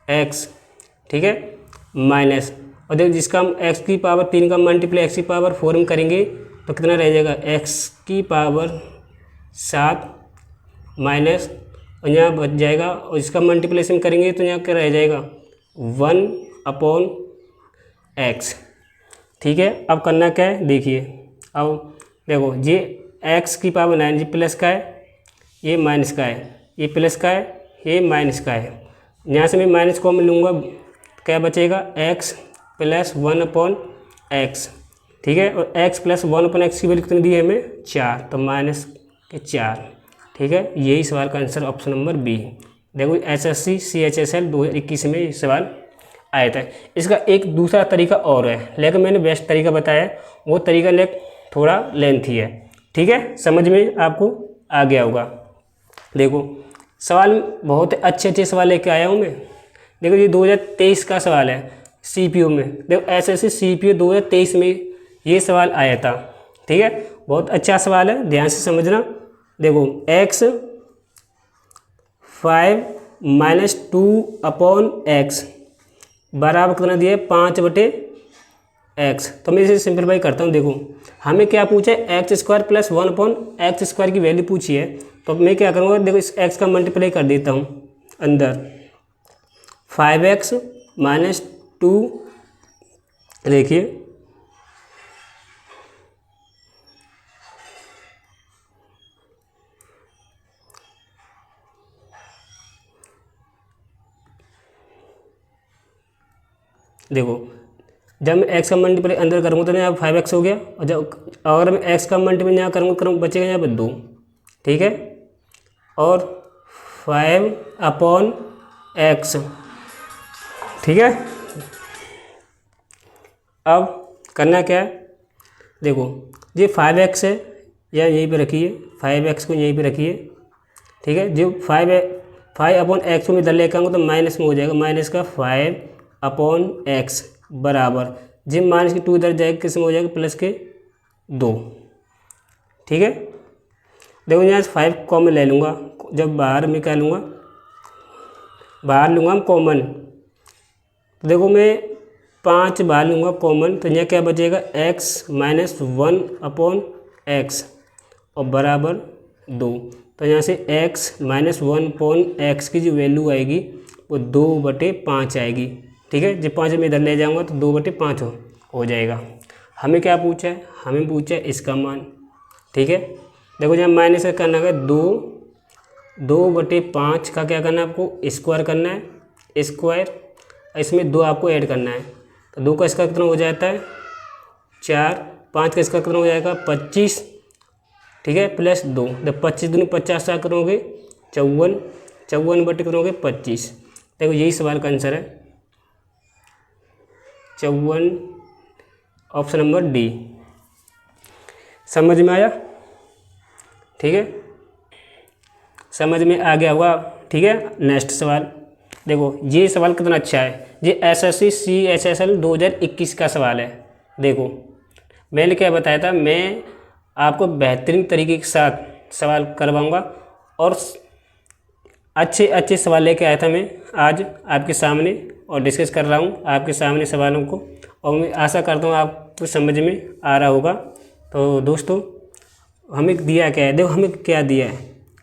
x, ठीक है, माइनस और देखो जिसका हम x की पावर 3 का मल्टीप्लाई x की पावर 4 में करेंगे तो कितना रह जाएगा, x की पावर 7 माइनस, और यहाँ बच जाएगा, और इसका मल्टीप्लिकेशन करेंगे तो यहाँ क्या रह जाएगा 1/x। ठीक है, अब करना क्या है देखिए, अब देखो ये x की पावर 9 जी प्लस का है, ये माइनस का है, ये प्लस का है, ये माइनस का है। यहाँ से मैं माइनस कॉमन लूँगा, क्या बचेगा x प्लस 1/x। ठीक है, और x प्लस 1/x की वैल्यू कितनी दी है हमें 4, तो माइनस के 4। ठीक है, यही सवाल का आंसर ऑप्शन नंबर बी। देखो SSC CHSL 2021 में ये सवाल आया था। इसका एक दूसरा तरीका और है, लेकिन मैंने बेस्ट तरीका बताया, वो तरीका थोड़ा लेंथी है। ठीक है, समझ में आपको आ गया होगा। देखो सवाल बहुत अच्छे सवाल लेके आया हूँ मैं। देखो ये 2023 का सवाल है CPU में। देखो SSC CPU 2023 में ये सवाल आया था। ठीक है, बहुत अच्छा सवाल है, ध्यान से समझना। देखो x 5 माइनस 2/x बराबर कितना दिया है 5/x। तो मैं इसे सिंपलीफाई करता हूँ। देखो हमें क्या पूछा है, x² प्लस 1/x² की वैल्यू पूछी है, तो मैं क्या करूँगा, देखो इस x का मल्टीप्लाई कर देता हूँ अंदर, 5x माइनस 2, देखिए देखो जब मैं x का मल्टीप्लाई अंदर करूँगा तो यहाँ 5x हो गया, और जब अगर मैं x का मल्टीप्लाई यहाँ करूँगा बचेगा यहाँ पर 2। ठीक है, और 5/x। ठीक है, अब करना क्या है, देखो ये 5x है, या यहीं पे रखिए, 5x को यहीं पे रखिए। ठीक है, जो 5/x को मैं इधर लेकर आऊँगा तो माइनस में हो जाएगा, माइनस का 5/x बराबर, जब माइनस की 2 इधर जाएगा किस में हो जाएगा, प्लस के 2। ठीक है, देखो यहाँ से 5 कॉमन ले लूँगा, जब बाहर में क्या लूँगा, बाहर लूँगा हम कॉमन, तो देखो मैं 5 बाहर लूँगा कॉमन, तो यहाँ क्या बचेगा x माइनस 1/x और बराबर 2। तो यहाँ से x माइनस 1/x की जो वैल्यू आएगी वो 2/5 आएगी। ठीक है, जब 5 में इधर ले जाऊँगा तो 2/5 हो जाएगा। हमें क्या पूछा है, हमें पूछा है इसका मान। ठीक है, देखो जब माइनस करना है 2/5 का क्या करना है आपको, स्क्वायर करना है, स्क्वायर, इसमें 2 आपको ऐड करना है, तो 2 का स्क्वायर कितना हो जाता है 4, 5 का स्क्वायर कितना हो जाएगा 25। ठीक है, प्लस 2, जब 25 दूनी 50 क्या करोगे 54, 54 करोगे 25। देखो यही सवाल का आंसर है 54, ऑप्शन नंबर डी। समझ में आया? ठीक है, समझ में आ गया होगा। ठीक है, नेक्स्ट सवाल देखो, ये सवाल कितना अच्छा है, ये SSC CHSL 2021 का सवाल है। देखो मैंने क्या बताया था, मैं आपको बेहतरीन तरीके के साथ सवाल करवाऊंगा और अच्छे सवाल लेके आया था मैं आज आपके सामने, और डिस्कस कर रहा हूँ आपके सामने सवालों को, और मैं आशा करता हूँ आपको समझ में आ रहा होगा। तो दोस्तों हमें दिया क्या है, देखो हमें क्या दिया है,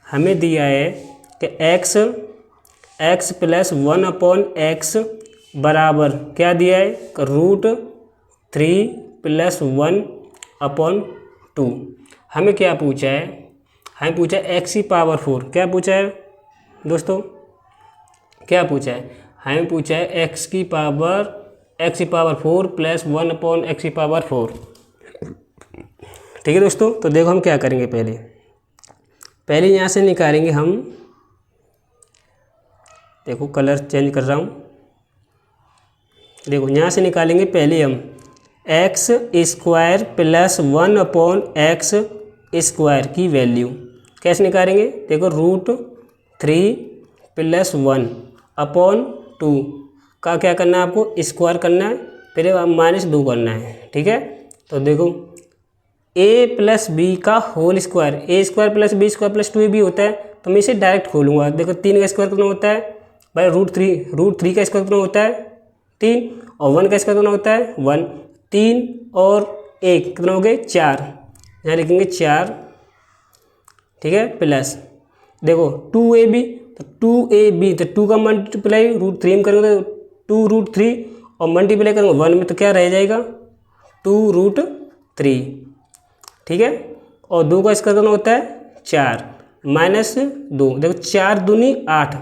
हमें दिया है कि x प्लस 1/x बराबर क्या दिया है, √3 प्लस 1/2। हमें क्या पूछा है, हमें पूछा है x की पावर 4। क्या पूछा है दोस्तों, क्या पूछा है, हमें पूछा है x की पावर 4 प्लस 1/x की पावर 4। ठीक है दोस्तों, तो देखो हम क्या करेंगे, पहले यहाँ से निकालेंगे हम, देखो कलर चेंज कर रहा हूँ, देखो यहाँ से निकालेंगे पहले हम x² प्लस 1/x² की वैल्यू कैसे निकालेंगे, देखो √3 प्लस 1/2 का क्या करना है आपको, स्क्वायर करना है, फिर -2 करना है। ठीक है, तो देखो a प्लस बी का whole square, a² plus b² plus 2ab होता है, तो मैं इसे डायरेक्ट खोलूँगा। देखो 3 का स्क्वायर कितना होता है भाई √3 का स्क्वायर कितना होता है 3 और 1 का स्क्वायर कितना होता है 1, 3 और 1 कितना हो गए 4, यहाँ लिखेंगे 4, ठीक है, प्लस देखो 2ab, तो 2ab तो 2 का मल्टीप्लाई √3 में करेंगे तो 2√3 और मल्टीप्लाई करेंगे 1 में तो क्या रह जाएगा 2√3, ठीक है। और 2 का स्क्वायर कितना होता है 4 माइनस 2, देखो 4 दूनी 8,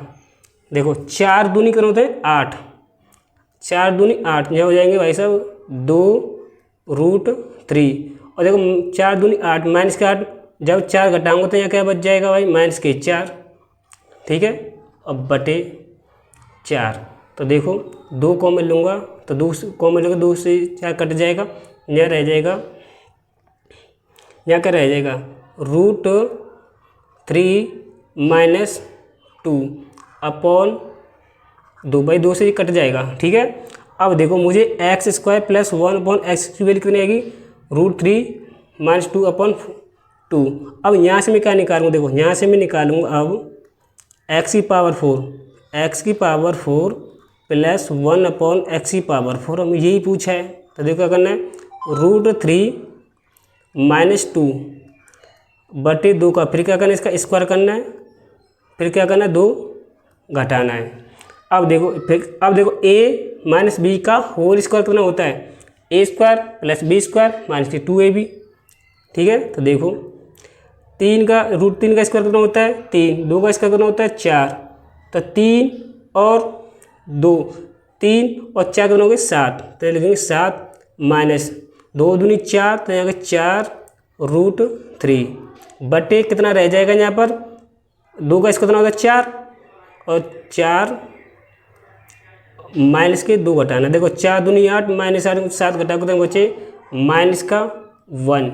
देखो 4 दूनी कितना होता है 8, 4 दूनी 8, यहाँ हो जाएंगे भाई साहब 2√3 और देखो 4 दूनी 8 माइनस के 8, जब 4 घटाऊंगा तो यहाँ क्या बच जाएगा भाई माइनस के 4, ठीक है। अब बटे 4, तो देखो 2 कॉमन लूँगा तो 2 कॉमन लूँगा, 2 से 4 कट जाएगा, यहाँ रह जाएगा, यहाँ क्या रह जाएगा √3 माइनस 2 अपॉन 2, भाई 2 से ही कट जाएगा, ठीक है। अब देखो मुझे x² प्लस 1 अपॉन एक्स की वैल्यू कितनी आएगी √3 माइनस 2 अपॉन 2। अब यहाँ से मैं क्या निकालूंगा, देखो यहाँ से मैं निकालूंगा अब x की पावर 4 प्लस 1 अपॉन x की पावर 4, हमें यही पूछा है। तो देखो क्या करना है √3 माइनस 2 बटे 2 का, फिर क्या करना है इसका स्क्वायर करना है, फिर क्या करना है 2 घटाना है। अब देखो a माइनस बी का होल स्क्वायर कितना होता है a² plus b² minus 2ab, ठीक है। तो देखो 3 का √3 का स्क्वायर कितना होता है 3, 2 का स्क्वायर कितना होता है 4, तो 3 और 2, 3 और 4 कितना हो गए 7, तो लिखेंगे 7 माइनस 2 दूनी 4, तो यहाँ 4√3 बटे कितना रह जाएगा यहाँ पर 2 का स्क्वायर कितना होता है 4 और 4 माइनस के 2 घटाना, देखो 4 दूनी 8 माइनस 8 7 घटा कर बचे माइनस का 1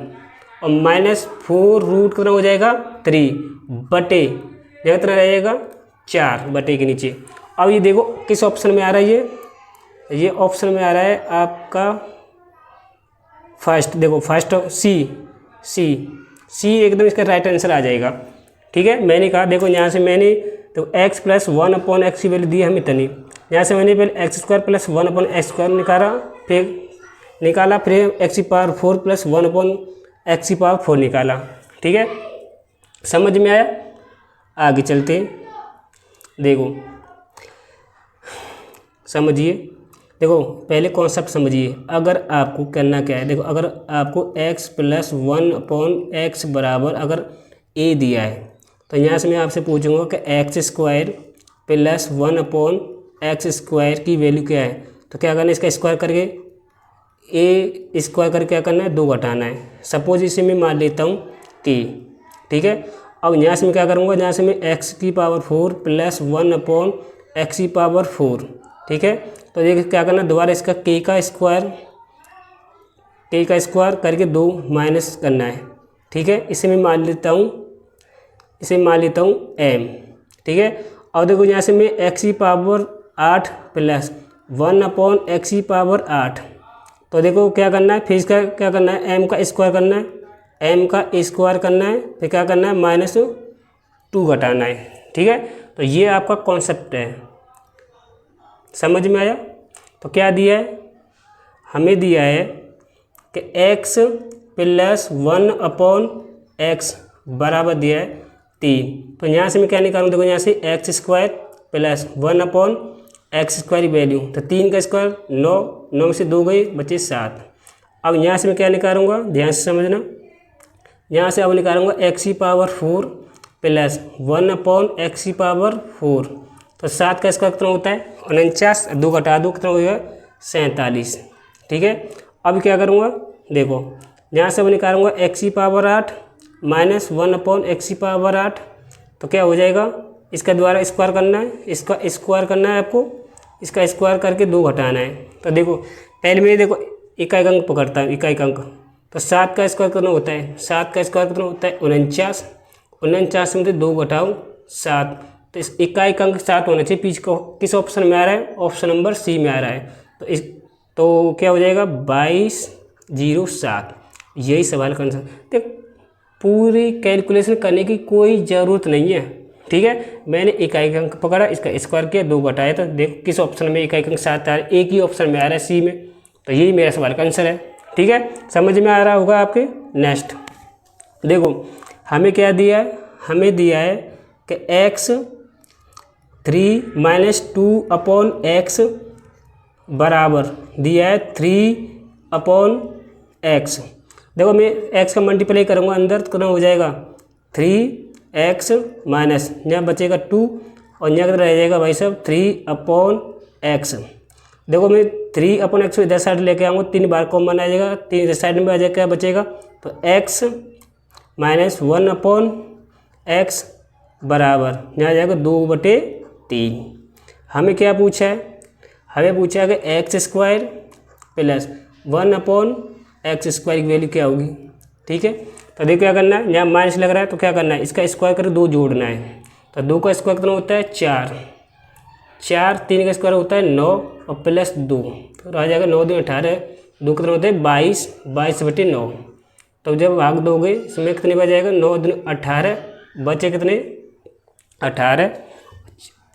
और माइनस 4 रूट कितना हो जाएगा 3 बटे यहाँ कितना रह जाएगा 4 बटे के नीचे। अब ये देखो किस ऑप्शन में आ रहा है, ये ऑप्शन में आ रहा है आपका फर्स्ट, देखो फर्स्ट सी एकदम इसका राइट आंसर आ जाएगा, ठीक है। मैंने कहा देखो यहाँ से मैंने तो x प्लस 1 अपॉन एक्स की वैल्यू दी है हमें इतनी, यहाँ से मैंने पहले x² प्लस 1 अपॉन x² निकाला, फिर x की पावर 4 प्लस 1 अपॉन x की पावर 4 निकाला, ठीक है। समझ में आया, आगे चलते देखो समझिए, देखो पहले कॉन्सेप्ट समझिए। अगर आपको करना क्या है, देखो अगर आपको x प्लस 1 अपॉन एक्स बराबर अगर a दिया है तो यहाँ से मैं आपसे पूछूंगा कि x² प्लस 1 अपॉन x² की वैल्यू क्या है, तो क्या करना है इसका स्क्वायर करके a स्क्वायर करके क्या करना है 2 घटाना है। सपोज इसे मैं मान लेता हूँ k, ठीक है। अब यहाँ से मैं क्या करूँगा, यहाँ से मैं x की पावर 4 प्लस 1 अपॉन एक्स की पावर 4, ठीक है। तो देखिए क्या करना है दोबारा इसका k का स्क्वायर करके 2 माइनस करना है, ठीक है। इसे मैं मान लेता हूँ m, ठीक है। और देखो यहाँ से मैं x की पावर 8 प्लस 1 अपॉन एक्स की पावर 8, तो देखो क्या करना है फिर इसका क्या करना है m का स्क्वायर करना है, फिर क्या करना है माइनस 2 घटाना है, ठीक है। तो ये आपका कॉन्सेप्ट है, समझ में आया। तो क्या दिया है, हमें दिया है कि x प्लस 1 अपॉन एक्स बराबर दिया है 3, तो यहाँ से मैं क्या निकालूँ, देखो यहाँ से x² प्लस 1 अपॉन x² की वैल्यू, तो 3 का स्क्वायर 9 में से 2 गए बचे 7। अब यहाँ से मैं क्या निकालूंगा, ध्यान से समझना, यहाँ से अब निकालूंगा x की पावर 4 प्लस 1 अपॉन एक्स की पावर 4, तो 7 का स्क्वायर कितना होता है 49, 2 घटा दो कितना हो गया 47, ठीक है। अब क्या करूँगा, देखो यहाँ से अब निकालूंगा x की पावर 8 माइनस 1 अपॉन एक्स की पावर 8, तो क्या हो जाएगा इसका द्वारा स्क्वायर करना है, इसका स्क्वायर करना है आपको, इसका स्क्वायर करके 2 घटाना है। तो देखो पहले मैं देखो इकाई अंक पकड़ता है, इकाई अंक, तो 7 का स्क्वायर कितना होता है, 7 का स्क्वायर कितना होता है 49 में से 2 घटाओ 7, तो इस इकाई अंक 7 होना चाहिए। पीछे को किस ऑप्शन में आ रहा है, ऑप्शन नंबर सी में आ रहा है। तो क्या हो जाएगा 2207, यही सवाल का आंसर। देख पूरी कैलकुलेशन करने की कोई ज़रूरत नहीं है, ठीक है, मैंने इकाई अंक पकड़ा, इसका स्क्वायर किया, 2 घटाया, तो देखो किस ऑप्शन में इकाई अंक 7 आ रहा है, एक ही ऑप्शन में आ रहा है सी में, तो यही मेरा सवाल का आंसर है। ठीक है, समझ में आ रहा होगा आपके। नेक्स्ट देखो हमें क्या दिया है, हमें दिया है कि x 3 - 2/x बराबर दिया है 3/x। देखो मैं x का मल्टीप्लाई करूँगा अंदर तो कितना हो जाएगा 3x माइनस, यहाँ बचेगा 2 और यहाँ कितना रह जाएगा भाई साहब 3/x। देखो मैं 3/x इधर साइड लेके आऊँगा, 3 बार कॉमन आ जाएगा, 3 इधर साइड में आ जाएगा, क्या बचेगा, तो x माइनस 1/x बराबर यहाँ आ जाएगा 2/3। हमें क्या पूछा है, हमें पूछा है कि x² प्लस 1/x² की वैल्यू क्या होगी। ठीक है, तो देखो क्या करना है, यहाँ माइनस लग रहा है तो क्या करना है, इसका स्क्वायर कर 2 जोड़ना है, तो 2 का स्क्वायर कितना होता है 4, 3 का स्क्वायर होता है 9 और प्लस 2, तो आ जाएगा 9 2 18, 2 कितना होता है 22, 22/9। तो जब भाग दोगे इसमें कितने बच जाएगा, 9 2 18, बचे कितने 18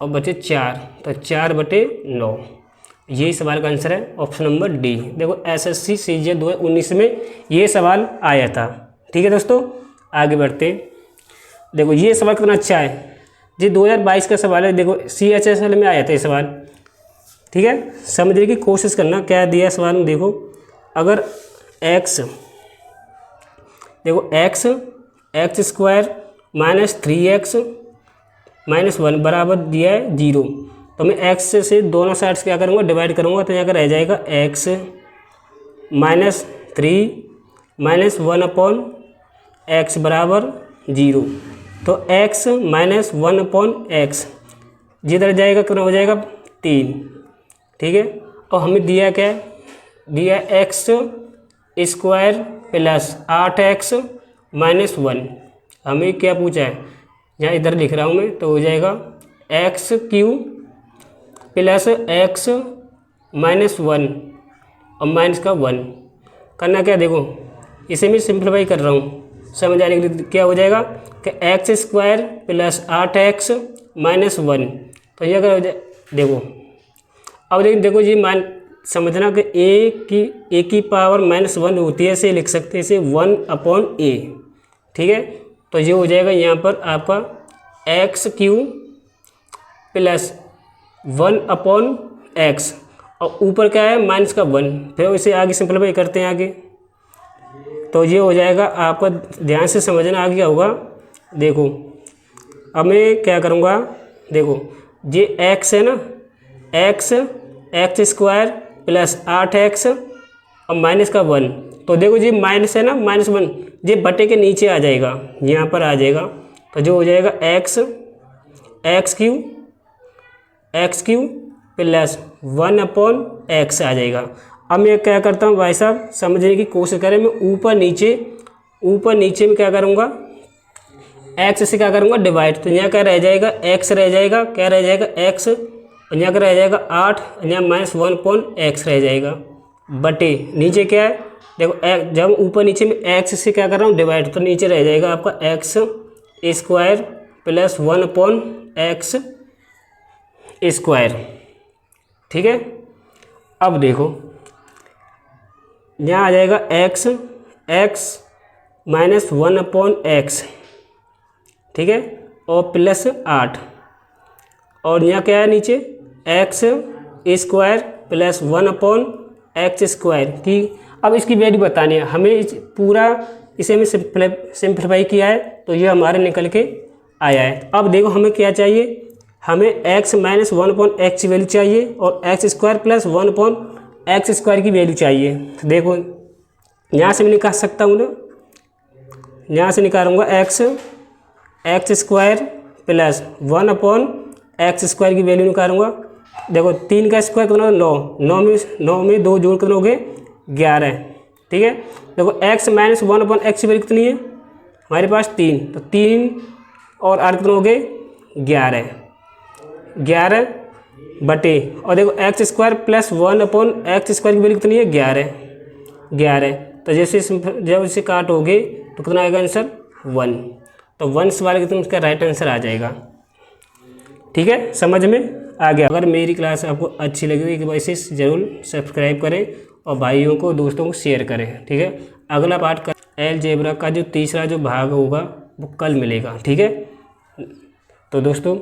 और बचे 4, तो 4/9। यही सवाल का आंसर है ऑप्शन नंबर डी। देखो SSC CGL 2019 में ये सवाल आया था। ठीक है दोस्तों, आगे बढ़ते हैं। देखो ये सवाल कितना अच्छा है, ये 2022 का सवाल है, देखो CHSL में आया था ये सवाल। ठीक है, समझने की कोशिश करना क्या दिया है सवाल में। देखो अगर x, देखो x² माइनस 3x माइनस 1 बराबर दिया है 0, तो मैं x से दोनों साइड से क्या करूँगा डिवाइड करूँगा, तो यहाँ का रह जाएगा x माइनस 3 माइनस 1/x बराबर 0, तो x माइनस 1/x जिधर जाएगा कितना हो जाएगा 3। ठीक है, और हमें दिया क्या है, दिया x² प्लस 8x माइनस 1। हमें क्या पूछा है, यहाँ इधर लिख रहा हूँ मैं, तो हो जाएगा x³ प्लस x माइनस 1 और माइनस का 1 करना क्या, देखो इसे मैं सिंप्लीफाई कर रहा हूँ समझ आने के लिए। क्या हो जाएगा कि x² प्लस 8x माइनस 1, तो ये अगर देखो अब देखो जी मान समझना कि a की पावर -1 होती है, इसे लिख सकते हैं इसे 1/a। ठीक है, तो ये हो जाएगा यहाँ पर आपका x³ प्लस 1/x और ऊपर क्या है माइनस का 1, फिर इसे आगे सिंपलीफाई करते हैं आगे, तो ये हो जाएगा आपका, ध्यान से समझना आ गया होगा। देखो अब मैं क्या करूँगा, देखो ये x है ना, x² प्लस 8x और माइनस का 1, तो देखो जी माइनस है ना -1, ये बटे के नीचे आ जाएगा, यहाँ पर आ जाएगा, तो जो हो जाएगा x³ प्लस 1/x आ जाएगा। अब मैं क्या करता हूँ भाई साहब, समझने की कोशिश करें, मैं ऊपर नीचे में क्या करूँगा, x से क्या करूँगा डिवाइड, तो यहाँ क्या रह जाएगा x रह जाएगा, क्या रह जाएगा x, और यहाँ का रह जाएगा 8, यहाँ -1/x रह जाएगा, बटे नीचे क्या है, देखो जब ऊपर नीचे में x से क्या कर रहा हूँ डिवाइड, तो नीचे रह जाएगा आपका x² प्लस 1/x²। ठीक है, अब देखो यहाँ आ जाएगा x माइनस 1/x। ठीक है, और प्लस 8, और यहाँ क्या है नीचे x² प्लस 1/x² की। अब इसकी वैल्यू बतानी है हमें, पूरा इसे हमें सिंप्लीफाई किया है, तो ये हमारे निकल के आया है। अब देखो हमें क्या चाहिए, हमें x माइनस 1/x की वैल्यू चाहिए और x² प्लस 1/x² की वैल्यू चाहिए। तो देखो यहाँ से मैं निकाल सकता हूँ ना, यहाँ से निकालूंगा x² प्लस 1/x² की वैल्यू निकालूंगा। देखो 3 का स्क्वायर कितना 9 में 2 जोड़ कितना हो गए 11। ठीक है, देखो x माइनस 1/x की वैल्यू कितनी है हमारे पास 3, तो 3 और 8 कितना हो गए 11 बटे, और देखो x² प्लस 1/x² की वैल्यू कितनी है 11। तो जैसे जब इसे काटोगे तो कितना आएगा आंसर 1, तो 1 सवाल कितना उसका राइट आंसर आ जाएगा। ठीक है, समझ में आ गया। अगर मेरी क्लास आपको अच्छी लगी हो एक बार इसे ज़रूर सब्सक्राइब करें और भाइयों को दोस्तों को शेयर करें। ठीक है, अगला पार्ट का अलजेब्रा का जो तीसरा जो भाग होगा वो कल मिलेगा। ठीक है, तो दोस्तों